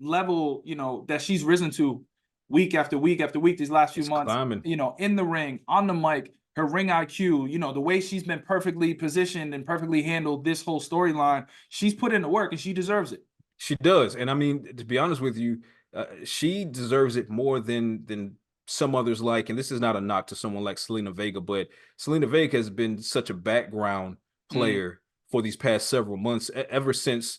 level, that she's risen to week after week after week these last few months, climbing. In the ring, on the mic, her ring IQ, the way she's been perfectly positioned and perfectly handled this whole storyline, she's put in the work and she deserves it. She does. And I mean, to be honest with you, she deserves it more than some others like, and this is not a knock to someone like Zelina Vega, but Zelina Vega has been such a background player for these past several months. Ever since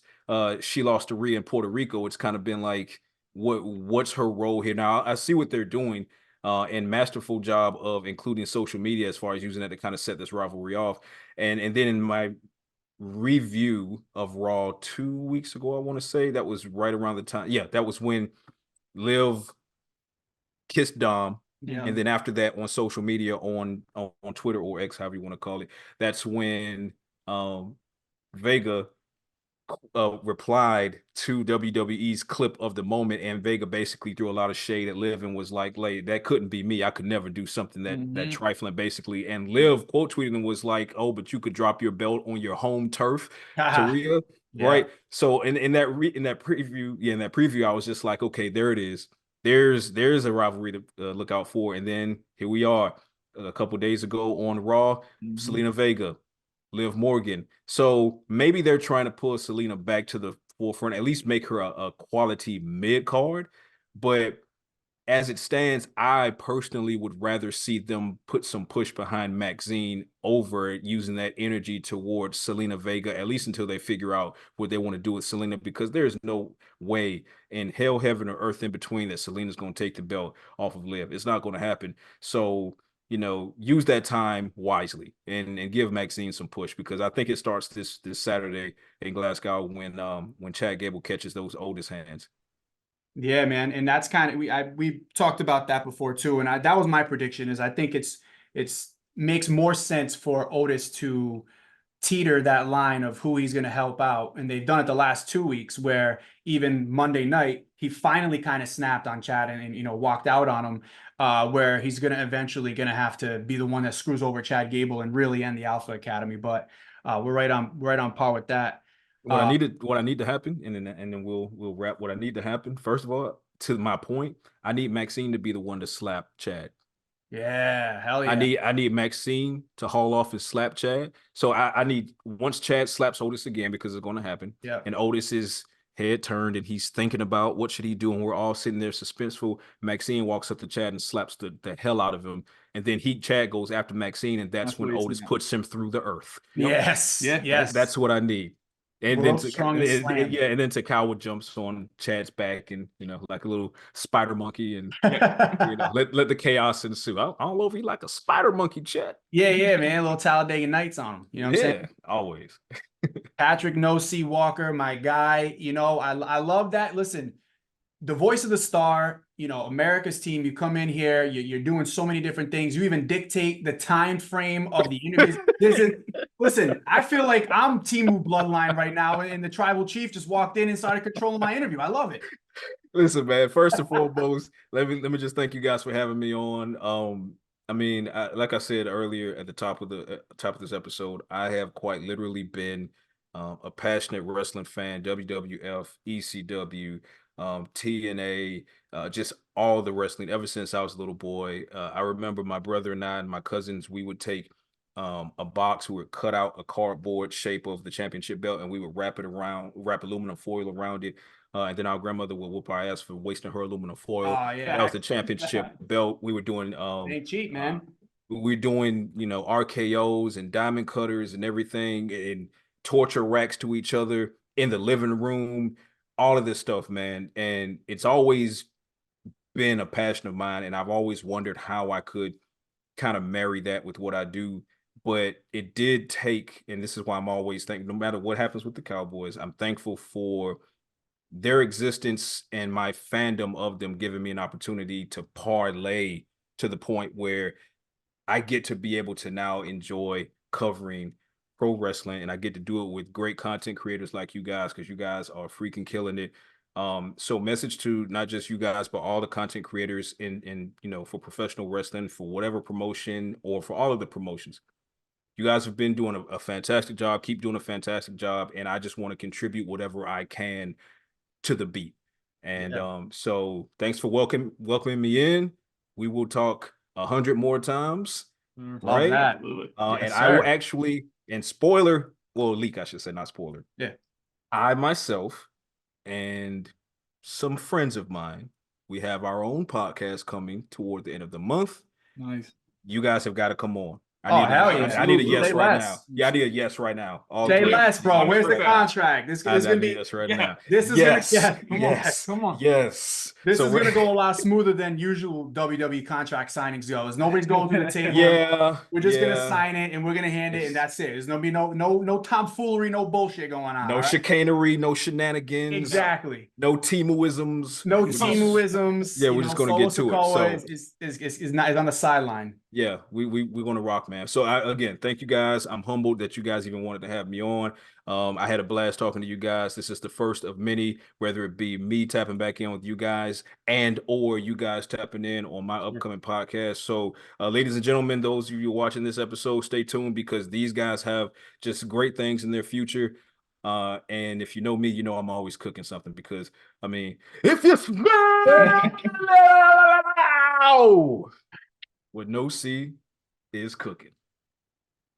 she lost to Rhea in Puerto Rico, it's kind of been like, what's her role here? Now, I see what they're doing, and masterful job of including social media as far as using that to kind of set this rivalry off. And then in my review of Raw 2 weeks ago, I want to say, that was right around the time. Yeah, that was when Liv kissed Dom, and then after that on social media, on Twitter or X, however you want to call it, that's when Vega replied to WWE's clip of the moment, and Vega basically threw a lot of shade at Liv and was like, that couldn't be me. I could never do something that trifling, basically. And Liv quote tweeted and was like, "Oh, but you could drop your belt on your home turf to Rhea." Right. So in that preview, I was just like, okay, there it is. There's a rivalry to look out for. And then here we are a couple days ago on Raw, Zelina Vega, Liv Morgan. So maybe they're trying to pull Zelina back to the forefront, at least make her a quality mid-card. But as it stands, I personally would rather see them put some push behind Maxine over using that energy towards Zelina Vega, at least until they figure out what they want to do with Zelina, because there's no way in hell, heaven, or earth in between that Zelina's going to take the belt off of Liv. It's not going to happen. So, use that time wisely and give Maxine some push, because I think it starts this Saturday in Glasgow when Chad Gable catches those Otis hands. Yeah, man, and that's kind of we talked about that before too, and that was my prediction. Is I think it's makes more sense for Otis to teeter that line of who he's going to help out, and they've done it the last 2 weeks, where even Monday night he finally kind of snapped on Chad and walked out on him, where he's eventually going to have to be the one that screws over Chad Gable and really end the Alpha Academy. But we're right on par with that. What I need to happen, and then we'll wrap. What I need to happen, first of all, to my point, I need Maxine to be the one to slap Chad. Yeah, hell yeah. I need Maxine to haul off and slap Chad. So I need, once Chad slaps Otis again, because it's going to happen. Yeah. And Otis is head turned and he's thinking about what should he do, and we're all sitting there suspenseful. Maxine walks up to Chad and slaps the hell out of him, and then Chad goes after Maxine, and that's when Otis puts him through the earth. Yes. Yeah. Yes. That's what I need. And World's strongest slam. and then Takawa jumps on Chad's back and like a little spider monkey and let the chaos ensue. I don't know if he like a spider monkey, Chad. Yeah, man. A little Talladega Nights on him. You know what I'm saying? Yeah, always. Patrik No C Walker, my guy. I love that. Listen, the voice of the star, America's team. You come in here, you're doing so many different things. You even dictate the time frame of the interviews. Listen, I feel like I'm Temu Bloodline right now, and the tribal chief just walked in and started controlling my interview. I love it. Listen, man. First and foremost, let me just thank you guys for having me on. Like I said earlier at the top of this episode, I have quite literally been a passionate wrestling fan. WWF, ECW. TNA, just all the wrestling ever since I was a little boy. I remember my brother and I and my cousins, we would take a box, we would cut out a cardboard shape of the championship belt and we would wrap aluminum foil around it. And then our grandmother would whoop our ass for wasting her aluminum foil. Oh, yeah. That was the championship belt. We were doing ain't cheap, man. We're doing, RKOs and diamond cutters and everything and torture racks to each other in the living room. All of this stuff, man. And it's always been a passion of mine. And I've always wondered how I could kind of marry that with what I do. But it did take, and this is why I'm always thankful, no matter what happens with the Cowboys, I'm thankful for their existence and my fandom of them giving me an opportunity to parlay to the point where I get to be able to now enjoy covering pro wrestling, and I get to do it with great content creators like you guys, because you guys are freaking killing it. So message to not just you guys, but all the content creators in for professional wrestling, for whatever promotion or for all of the promotions. You guys have been doing a fantastic job. Keep doing a fantastic job, and I just want to contribute whatever I can to the beat. And so thanks for welcoming me in. We will talk 100 more times. Love that. Yes, and I will actually. And leak, I should say, not spoiler. Yeah. I myself and some friends of mine, we have our own podcast coming toward the end of the month. Nice. You guys have got to come on. I need a yes right now. Yeah, I need a yes right now. Say less, bro. Where's the contract? This is gonna be yes right now. This is Come on. Yes. This is gonna go a lot smoother than usual WWE contract signings goes. Nobody's going through the table. We're just gonna sign it and we're gonna hand it, and that's it. There's gonna be no tomfoolery, no bullshit going on. No chicanery, no shenanigans. Exactly. No Temuisms. No Temuisms. Yeah, we're just gonna get to it. Is on the sideline. Yeah, we're gonna rock, man. So again, thank you guys. I'm humbled that you guys even wanted to have me on. I had a blast talking to you guys. This is the first of many, whether it be me tapping back in with you guys or you guys tapping in on my upcoming podcast. So ladies and gentlemen, those of you watching this episode, stay tuned, because these guys have just great things in their future. And if you know me, you know I'm always cooking something, because if you smell what No C is cooking.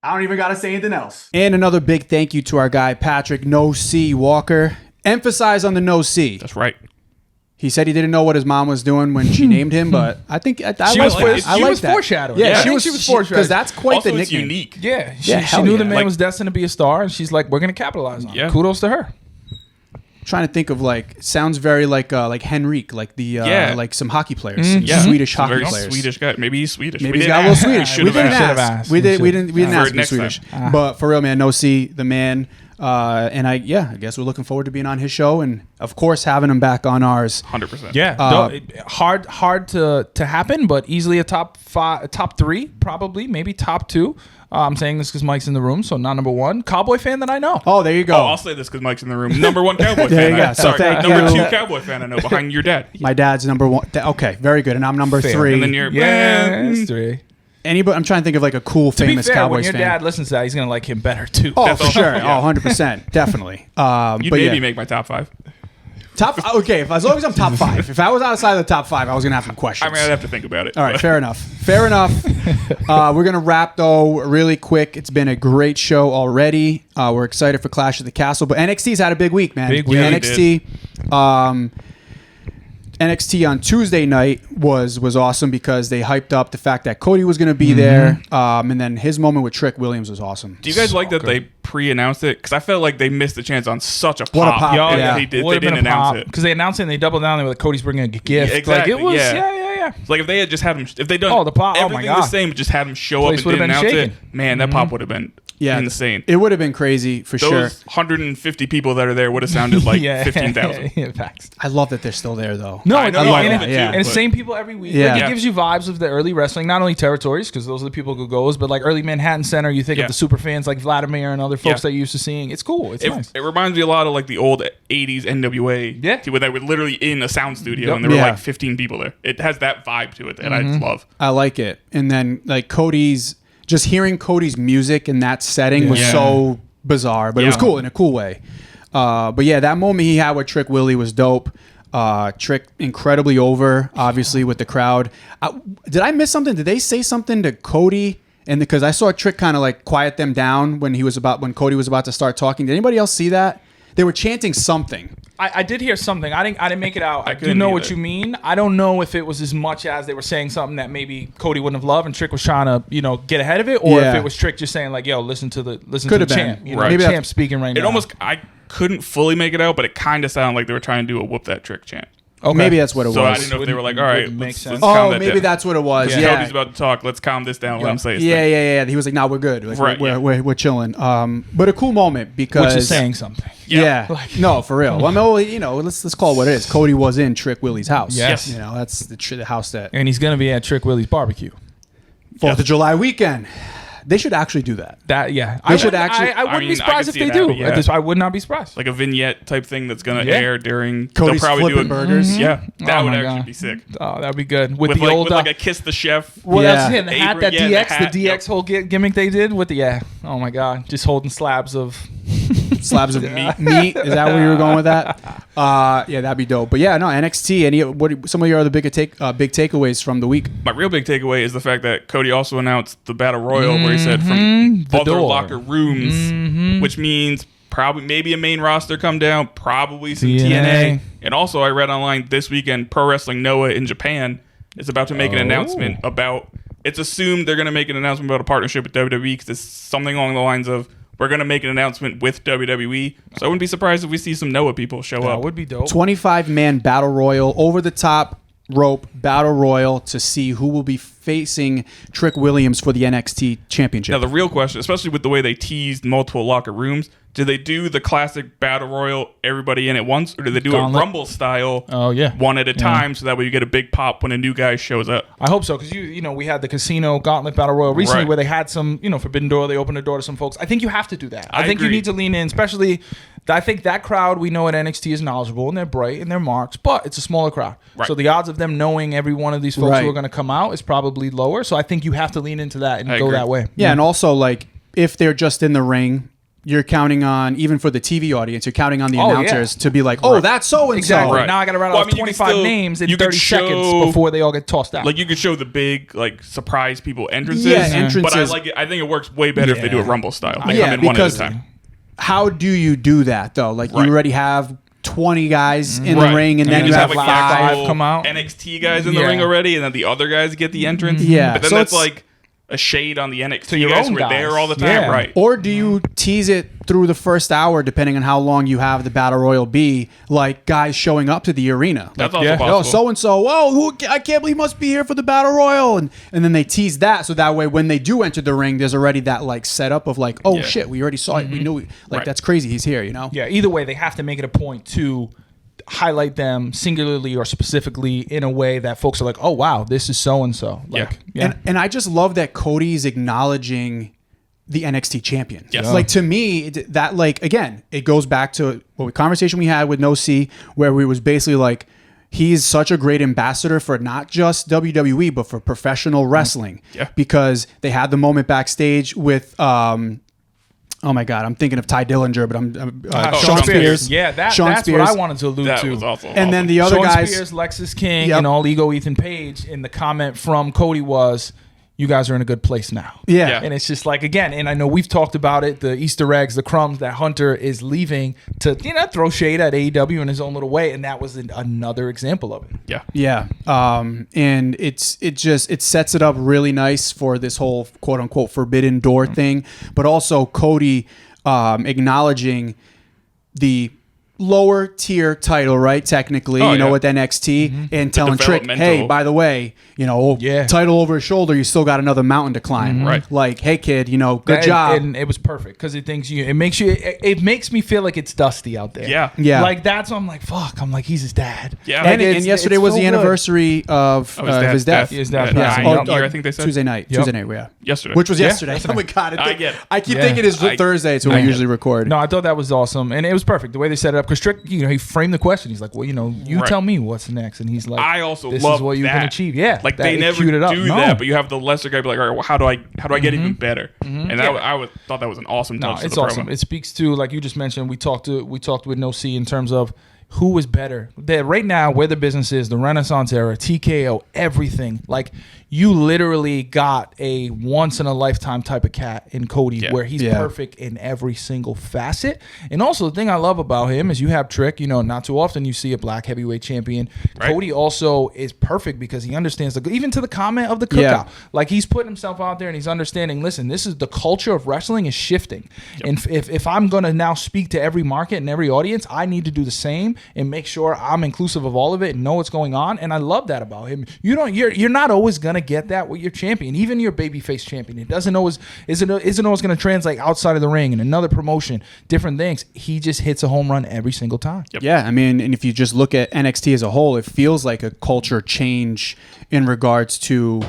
I don't even got to say anything else. And another big thank you to our guy, Patrik No C Walker. Emphasize on the No C. That's right. He said he didn't know what his mom was doing when she named him, but I think I like that. Foreshadowing. Yeah, she was foreshadowing, because that's quite also, the nickname. it's unique. Yeah, she knew the man was destined to be a star, and she's like, we're going to capitalize on it. Kudos to her. Trying to think of sounds very like Henrik, like the like some hockey players, Swedish hockey very players. Swedish guy. Maybe he's Swedish. Maybe he's got a little Swedish. We didn't ask. We didn't ask him Swedish. But for real, man, No C, the man. And I guess we're looking forward to being on his show, and of course having him back on ours. 100%. Yeah, hard to happen, but easily a top 3, probably maybe top 2. I'm saying this because Mike's in the room, so not number 1 Cowboy fan that I know. Oh, there you go. Oh, I'll say this because Mike's in the room. Number 1 Cowboy fan. There you go. So number 2 Cowboy fan I know, behind your dad. My dad's number 1. Okay, very good. And I'm number 3. And then you're 3. Anybody? I'm trying to think of like a cool, famous to be fair, Cowboys when your fan. dad listens to that, he's gonna like him better too. Oh, for sure. Oh, 100%, definitely. You'd maybe make my top 5. Okay, as long as I'm top 5. If I was outside of the top 5, I was gonna have some questions. I'd have to think about it. All right, fair enough. We're gonna wrap though really quick. It's been a great show already. We're excited for Clash of the Castle, but NXT's had a big week, man. Big week. NXT. NXT on Tuesday night was awesome because they hyped up the fact that Cody was going to be there, and then his moment with Trick Williams was awesome. Do you guys like that they pre-announced it? Because I felt like they missed the chance on such a pop. What a pop! Yeah. They didn't announce it because they announced it and they doubled down. They were like, Cody's bringing a gift. Yeah, exactly. Like, it was, yeah. It's like if they had just had him, if they done the pop, everything the same, just had him show up and didn't announce it, man, that pop would have been insane. It would have been crazy for sure. Those 150 people that are there would have sounded like 15,000. Yeah, facts. I love that they're still there though. No, I know, and it's same people every week. Yeah. Like, it gives you vibes of the early wrestling, not only territories, because those are the people who goes, but like early Manhattan Center. You think of the super fans like Vladimir and other folks that you're used to seeing. It's cool. It's nice. It reminds me a lot of like the old 80s NWA. Yeah. Where they were literally in a sound studio and there were like 15 people there. It has that vibe to it that I love. I like it. And then like just hearing Cody's music in that setting was so bizarre, but it was cool in a cool way. But yeah, that moment he had with Trick Willie was dope. Trick incredibly over, obviously, with the crowd. Did I miss something? Did they say something to Cody? And because I saw Trick kind of like quiet them down when Cody was about to start talking. Did anybody else see that? They were chanting something. I did hear something. I didn't make it out. I do know what you mean. I don't know if it was as much as they were saying something that maybe Cody wouldn't have loved and Trick was trying to, get ahead of it, or if it was Trick just saying like, "Yo, listen to the champ." Maybe champ speaking right now. It almost I couldn't fully make it out, but it kind of sounded like they were trying to do a whoop that Trick chant. Okay. Maybe that's what it was. So I didn't know if they were like, all right, let's calm that maybe down. that's what it was. Yeah. Cody's about to talk. Let's calm this down. Let him say his thing. Yeah. He was like, "Nah, we're good. Like, we're chilling." But a cool moment because which is saying something. Yeah. No, for real. Well, let's call it what it is. Cody was in Trick Willie's house. Yes. That's the house that. And he's gonna be at Trick Willie's barbecue. 4th of July weekend. They should actually do that. I wouldn't be surprised if they do. I would not be surprised. Like a vignette type thing that's going to air during. Cody's they'll probably do it. burgers. Yeah, that would actually be sick. Oh, that'd be good. With the like, old with like a Kiss the Chef. What else? The hat, apron, that DX, the DX yep. whole gimmick they did with the Oh my god, just holding slabs of meat. Is that where you were going with that? Yeah, that'd be dope. But yeah, no, NXT. What some of your other big takeaways from the week? My real big takeaway is the fact that Cody also announced the Battle Royal, where he said from other locker rooms, which means probably maybe a main roster come down, probably some TNA. And also, I read online this weekend, Pro Wrestling Noah in Japan is about to make an announcement about. It's assumed they're going to make an announcement about a partnership with WWE because it's something along the lines of, we're going to make an announcement with WWE. So I wouldn't be surprised if we see some Noah people show up. That would be dope. 25-man battle royal, over the top rope battle royal to see who will be facing Trick Williams for the NXT championship. Now, the real question, especially with the way they teased multiple locker rooms, do they do the classic battle royal, everybody in at once, or do they do a Rumble style one at a time so that way you get a big pop when a new guy shows up? I hope so, because we had the Casino Gauntlet Battle Royal recently where they had some, Forbidden Door, they opened the door to some folks. I think you have to do that. I think you need to lean in, especially, I think that crowd we know at NXT is knowledgeable and they're bright and they're marks, but it's a smaller crowd. Right. So the odds of them knowing every one of these folks who are going to come out is probably lower. So I think you have to lean into that and go that way. Yeah, and also, like, if they're just in the ring, you're counting on, even for the TV audience, you're counting on the announcers to be like, that's so-and-so. Exactly. Right. Now I got to rattle off 25 names in 30 seconds before they all get tossed out. Like, you could show the big, like, surprise people entrances. Yeah, entrances. But I think it works way better if they do it Rumble style. They come in one at a time. How do you do that, though? Like, you already have 20 guys in the ring, and then you have 5 come out. NXT guys in the ring already, and then the other guys get the entrance. Yeah. But then that's like a shade on the NXT guys who are there all the time, right? Or do you tease it through the first hour, depending on how long you have the battle royal be, like guys showing up to the arena? That's also possible. Oh, so-and-so, I can't believe he must be here for the battle royal. And then they tease that, so that way when they do enter the ring, there's already that like setup of like, shit, we already saw it. We knew it. Like, that's crazy. He's here, Yeah, either way, they have to make it a point to highlight them singularly or specifically in a way that folks are like, oh wow, this is so and so. And I just love that Cody's acknowledging the NXT champion. Yes. Like, to me, that, like, again, it goes back to what conversation we had with No C, where we was basically like, he's such a great ambassador for not just WWE but for professional wrestling. Because they had the moment backstage with oh my God, I'm thinking of Ty Dillinger, but I'm Sean Spears. Yeah, that's Spears. what I wanted to allude to. That was awesome. And then the other Sean guys, Spears, Lexus King, and All Ego Ethan Page. And the comment from Cody was, you guys are in a good place now. Yeah. And it's just like, again, and I know we've talked about it, the Easter eggs, the crumbs that Hunter is leaving to, throw shade at AEW in his own little way. And that was another example of it. Yeah. Yeah. And it sets it up really nice for this whole quote unquote forbidden door thing, but also Cody acknowledging the lower tier title, right? Technically, with NXT, and telling Trick, hey, by the way, title over his shoulder, you still got another mountain to climb, right? Like, hey, kid, good job. And it was perfect because it makes me feel like it's dusty out there. Yeah. Like that's I'm like, fuck. I'm like, he's his dad. Yeah. And yesterday was the anniversary of his death. His death. I think they said Tuesday night. Yeah. Yesterday. Which was yesterday. Oh my god! I keep thinking it's Thursday. It's when we usually record. No, I thought that was awesome, and it was perfect the way they set it up. Because Trick, he framed the question. He's like, well, you tell me what's next, and he's like, I also this love is what you can achieve. Yeah, like they never do that, but you have the lesser guy be like, all right, well, how do I get even better? And I thought that was an awesome touch. No, it's awesome. Promo. It speaks to, like you just mentioned, we talked with No C in terms of who was better. Right now, where the business is, the Renaissance era, TKO, everything. Like, you literally got a once-in-a-lifetime type of cat in Cody where he's perfect in every single facet. And also, the thing I love about him is you have Trick. Not too often you see a black heavyweight champion. Right. Cody also is perfect because he understands, even to the comment of the cookout. Like, he's putting himself out there and he's understanding, listen, this is the culture of wrestling is shifting. Yep. And if I'm going to now speak to every market and every audience, I need to do the same and make sure I'm inclusive of all of it and know what's going on. And I love that about him. You're not always gonna get that with your champion, even your babyface champion. It isn't always gonna translate outside of the ring and another promotion, different things. He just hits a home run every single time. Yep. Yeah, I mean, and if you just look at NXT as a whole, it feels like a culture change in regards to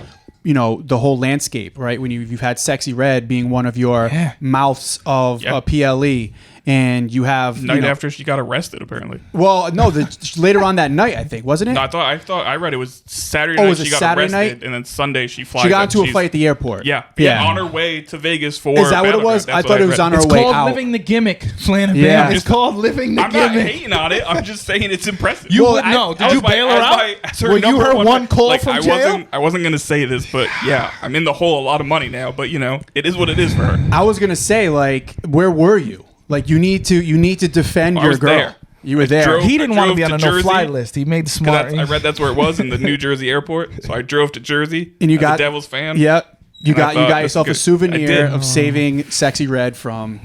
the whole landscape, right? When you've had Sexy Red being one of your mouths of PLE, and you have night after she got arrested, apparently. Well, no, later on that night, I think, wasn't it? No, I thought I read it was Saturday night. She got Saturday arrested, night? and then Sunday she flies. She got into a fight at the airport. Yeah, on her way to Vegas for. Is that what it was? I thought it was on her way out. It's called living the gimmick, Flanagan. Yeah, it's called living the gimmick. I'm not hating on it. I'm just saying it's impressive. Did you bail her out? Were you her one call from jail? I wasn't going to say this, but yeah, I'm in the hole a lot of money now. But it is what it is for her. I was going to say, where were you? Like, you need to defend your girl. There. You were there. He didn't want to be on a no-fly list. He made the smart. I read that's where it was, in the New Jersey airport. So I drove to Jersey. And you got a Devils fan. Yep. You got yourself a souvenir of saving Sexy Red from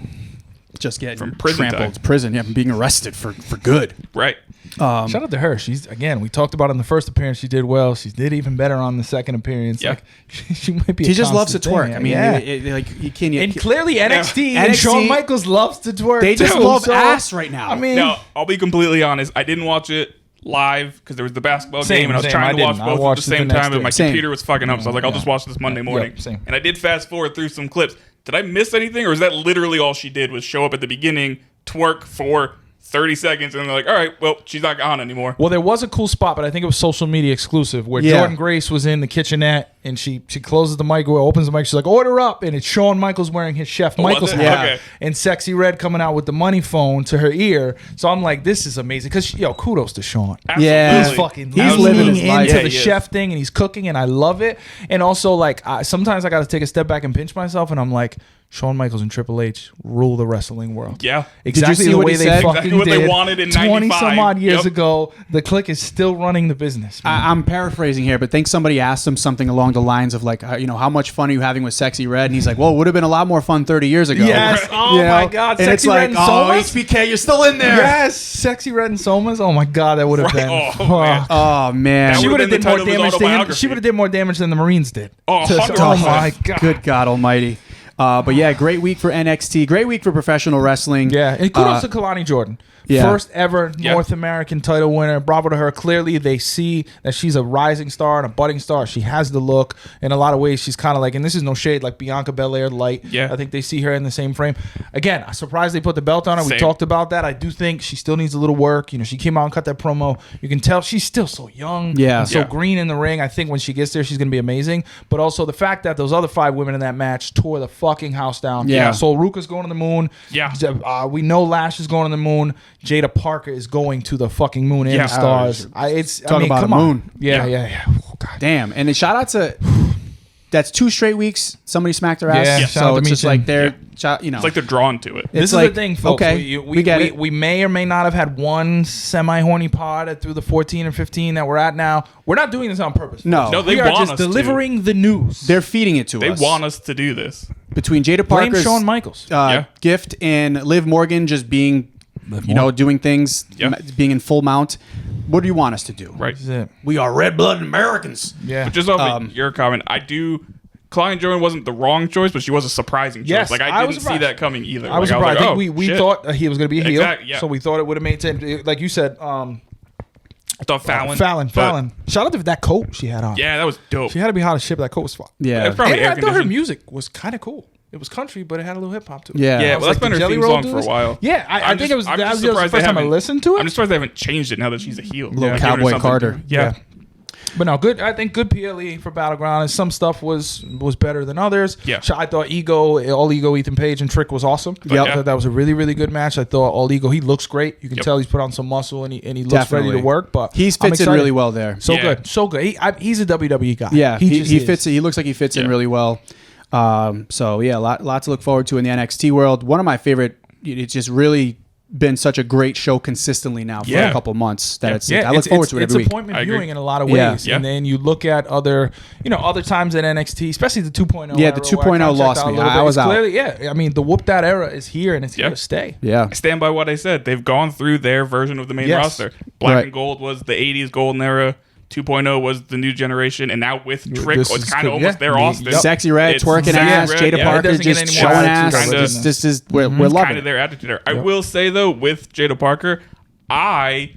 just getting trampled. Prison. Yeah, from being arrested for good. Right. Shout out to her. We talked about in the first appearance, she did well. She did even better on the second appearance. Yeah. She might be. She just loves to twerk. Thing. I mean, you can't. And clearly NXT and Shawn Michaels loves to twerk. They just love ass right now. I mean, now, I'll be completely honest. I didn't watch it live because there was the basketball game, and I was trying to watch both at the same time, but my computer was fucking up. So I was like, I'll just watch this Monday morning. And I did fast forward through some clips. Did I miss anything, or is that literally all she did was show up at the beginning, twerk for 30 seconds, and they're like, all right, well, she's not on anymore? Well, there was a cool spot, but I think it was social media exclusive, where Jordan Grace was in the kitchenette, and she closes the mic, opens the mic, she's like, order up, and it's Shawn Michaels wearing his Chef Michaels hat, and Sexy Red coming out with the money phone to her ear. So I'm like, this is amazing, because, kudos to Shawn. Absolutely. Yeah. He's living his life into the chef thing, and he's cooking, and I love it. And also, sometimes I got to take a step back and pinch myself, and I'm like, Shawn Michaels and Triple H rule the wrestling world. Yeah. Exactly the way they fucking exactly what did. They wanted in 20 95. some odd years ago. The Clique is still running the business. I'm paraphrasing here, but I think somebody asked him something along the lines of how much fun are you having with Sexy Red? And he's like, well, it would have been a lot more fun 30 years ago. Yes. Oh my God. And Sexy Red and Somas? HBK, you're still in there. Yes. Sexy Red and Somas. Oh my God, that would have been. Oh man. She would have did more damage to him. She would have did more damage than the Marines did. Oh my God. Good God Almighty. But yeah, great week for NXT. Great week for professional wrestling. Yeah, and kudos to Kalani Jordan. First ever North American title winner. Bravo to her. Clearly, they see that she's a rising star and a budding star. She has the look. In a lot of ways, she's kind of like, and this is no shade, like Bianca Belair light. Yeah. I think they see her in the same frame. Again, I'm surprised they put the belt on her. We talked about that. I do think she still needs a little work. She came out and cut that promo. You can tell she's still so young. Yeah. And so green in the ring. I think when she gets there, she's going to be amazing. But also the fact that those other 5 women in that match tore the fucking house down. Yeah. So Ruka's going to the moon. Yeah. We know Lash is going to the moon. Jada Parker is going to the fucking moon and the stars. Talk about a moon. Yeah. Oh, God. Damn. And shout out to that's 2 straight weeks somebody smacked their ass. Yeah, So it's just like they're, you know, It's like they're drawn to it. This is like, the thing, folks. okay, we get it. We may or may not have had one semi-horny pod through the 14 and 15 that we're at now. We're not doing this on purpose. No, they we are want just us to. delivering the news. they're feeding it to They us. want us to do this. Between Jada Blame Parker's Shawn Michaels. gift and Liv Morgan just being, doing things, being in full mount. What do you want us to do? Right. This is it. We are red-blooded Americans. Yeah. But just off of your comment, I do. Klein Jordan wasn't the wrong choice, but she was a surprising choice. Yes, like I I was didn't see surprised. that coming either. I was Like, surprised. I like, think we shit. thought he was going to be a heel, Exactly, yeah. so we thought it would have made sense. Like you said, I thought Fallon. Fallon. Shout out to that coat she had on. Yeah, that was dope. She had to be hot as shit, but that coat was fun. Yeah. It's probably And air I thought her conditioned. music was kind of cool. It was country, but it had a little hip hop to it. Yeah. Yeah, It was well, that's been the her Jelly theme Roll song for a dudes. while. Yeah, I think it was. I'm That just was the surprised first they time I haven't- listened to it. I'm just surprised they haven't changed it now that she's a heel. Little Like, giving her Cowboy something Carter. to- Yeah. But no, good. I think good PLE for Battleground. And some stuff was better than others. Yeah. I thought All Ego, Ethan Page, and Trick was awesome. Yeah. I thought that was a really, really good match. I thought All Ego, he looks great. You can tell he's put on some muscle and he looks Definitely. ready to work. But He I'm fits in excited. really well there. So Yeah. good, so good. He's a WWE guy. Yeah, just he is. fits. He looks like he fits in Yeah. really well. So yeah, lot to look forward to in the NXT world. One of my favorite. It's just really been such a great show consistently now for a couple months that it's. I look forward to it it's every week. appointment I agree. viewing in a lot of Yeah. ways. Yeah. And then you look at other times at NXT, especially the 2.0. Yeah, the era, 2.0 where I kinda lost checked out a me. little I bit. was It's out. Clearly, yeah. I mean, the whoop that era is here and it's here to stay. Yeah, I stand by what I said. They've gone through their version of the main Yes. roster. Black Right. and Gold was the 80s golden era. 2.0 was the new generation, and now with Trick, This it's is kind of cool. almost Yeah. their Austin. Yep. Sexy Red It's twerking Sexy ass, Red, Jada yeah. Parker It doesn't get just any showing more ass. attitude. This is we're Kind loving of it. their attitude there. I will say though, with Jada Parker, I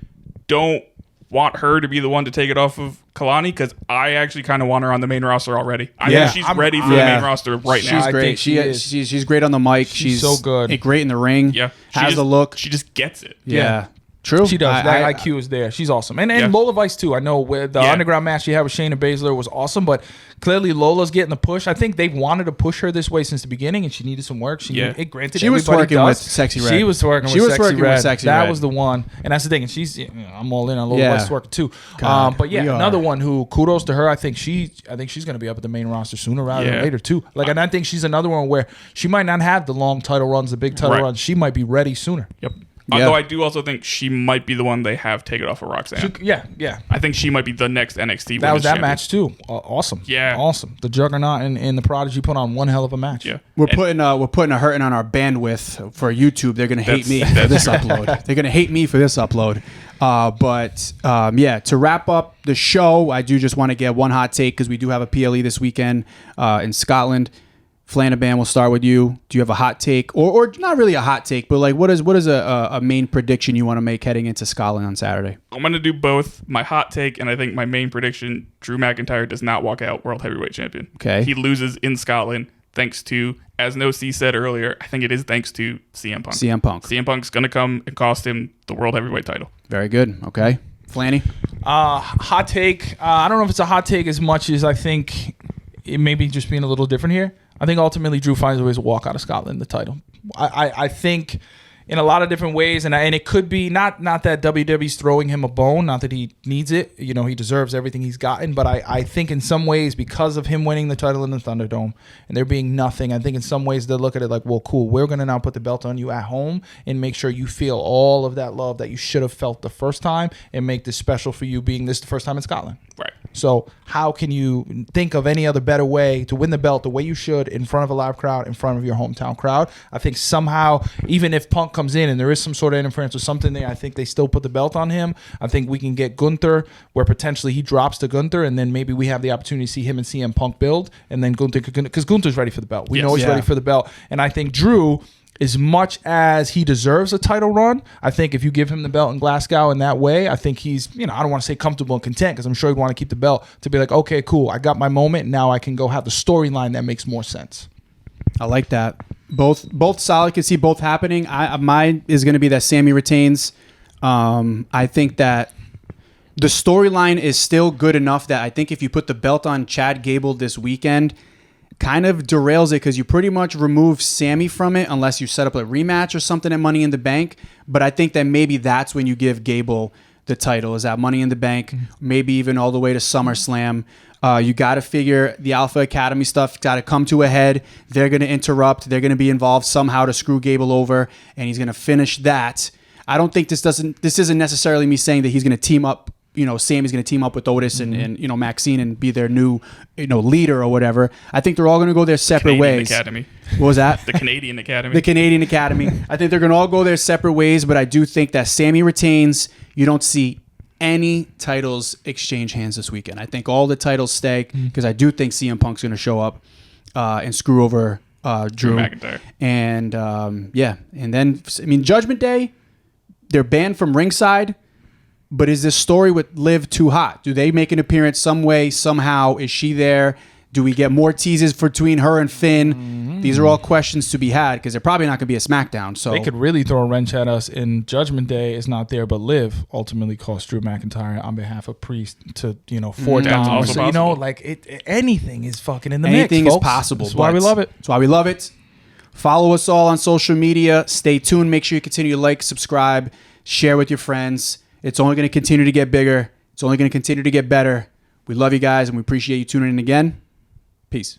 don't want her to be the one to take it off of Kalani because I actually kind of want her on the main roster already. I Yeah. think she's ready for the Yeah. main roster right She's now. I great. think she is. She's great on the mic. She's so good. Great in the ring. Yeah, she has just, the look. She just gets it. Yeah. True. She does. I- That I- IQ is there. She's awesome. And Yeah. Lola Vice too. I know with the underground match she had with Shayna Baszler was awesome, but clearly Lola's getting the push. I think they've wanted to push her this way since the beginning, and she needed some work. Granted, She was everybody twerking does. with Sexy Red. She was twerking She with was Sexy twerking Red. with Sexy That Red. was the one, and that's the thing. And she's, I'm all in on Lola Yeah. Vice twerking too. God, But yeah, we are. another one who kudos to her. I think she's going to be up at the main roster sooner rather than Yeah. later too. And I think she's another one where she might not have the long title runs, the big title Right. runs. She might be ready sooner. Yep. Yeah. Although I do also think she might be the one they have take it off of Roxanne. Yeah. I think she might be the next NXT. That was women's that champion. match too. Awesome. Yeah. Awesome. The Juggernaut and the Prodigy put on one hell of a match. Yeah. We're putting a hurting on our bandwidth for YouTube. They're gonna hate me for That's- this upload. They're gonna hate me for this upload. But to wrap up the show, I do just want to get one hot take because we do have a PLE this weekend in Scotland. Flanaban, we'll start with you. Do you have a hot take, or not really a hot take, but like what is a main prediction you want to make heading into Scotland on Saturday? I'm going to do both my hot take and I think my main prediction. Drew McIntyre does not walk out World Heavyweight Champion. Okay. He loses in Scotland thanks to, as No C said earlier, I think it is thanks to CM Punk. CM Punk. CM Punk's going to come and cost him the World Heavyweight title. Very good. Okay. Flanny? Hot take. I don't know if it's a hot take as much as I think it may be just being a little different here. I think ultimately Drew finds a way to walk out of Scotland the title. I think in a lot of different ways, and it could be not that WWE's throwing him a bone, not that he needs it. You know, he deserves everything he's gotten, but I think in some ways because of him winning the title in the Thunderdome and there being nothing, I think in some ways they'll look at it like, well, cool, we're going to now put the belt on you at home and make sure you feel all of that love that you should have felt the first time and make this special for you being this the first time in Scotland. Right. So how can you think of any other better way to win the belt the way you should in front of a live crowd, in front of your hometown crowd? I think somehow, even if Punk comes in and there is some sort of interference or something there, I think they still put the belt on him. I think we can get Gunther where potentially he drops to Gunther and then maybe we have the opportunity to see him and CM Punk build and then Gunther, because Gunther's ready for the belt. We know he's ready for the belt. And I think Drew, as much as he deserves a title run, I think if you give him the belt in Glasgow in that way, I think he's, I don't want to say comfortable and content because I'm sure he'd want to keep the belt to be like, okay, cool, I got my moment. Now I can go have the storyline that makes more sense. I like that. Both solid. Can see both happening. Mine is going to be that Sammy retains. I think that the storyline is still good enough that I think if you put the belt on Chad Gable this weekend, kind of derails it because you pretty much remove Sammy from it unless you set up a rematch or something at Money in the Bank. But I think that maybe that's when you give Gable the title, is at Money in the Bank, maybe even all the way to SummerSlam. You got to figure the Alpha Academy stuff got to come to a head. They're going to interrupt. They're going to be involved somehow to screw Gable over, and he's going to finish that. I don't think this isn't necessarily me saying that he's going to team up. Sammy's going to team up with Otis and Maxine and be their new, leader or whatever. I think they're all going to go their separate ways. Academy. What was that? The Canadian Academy. The Canadian Academy. I think they're going to all go their separate ways, but I do think that Sammy retains. You don't see any titles exchange hands this weekend. I think all the titles stay because I do think CM Punk's going to show up and screw over Drew McIntyre. And and then Judgment Day, they're banned from ringside. But is this story with Liv too hot? Do they make an appearance some way, somehow? Is she there? Do we get more teases between her and Finn? Mm-hmm. These are all questions to be had because they're probably not going to be a SmackDown. So they could really throw a wrench at us. In Judgment Day is not there, but Liv ultimately cost Drew McIntyre on behalf of Priest to $4. So anything is fucking in the mix. Anything is possible. That's why we love it. That's why we love it. Follow us all on social media. Stay tuned. Make sure you continue to like, subscribe, share with your friends. It's only going to continue to get bigger. It's only going to continue to get better. We love you guys, and we appreciate you tuning in again. Peace.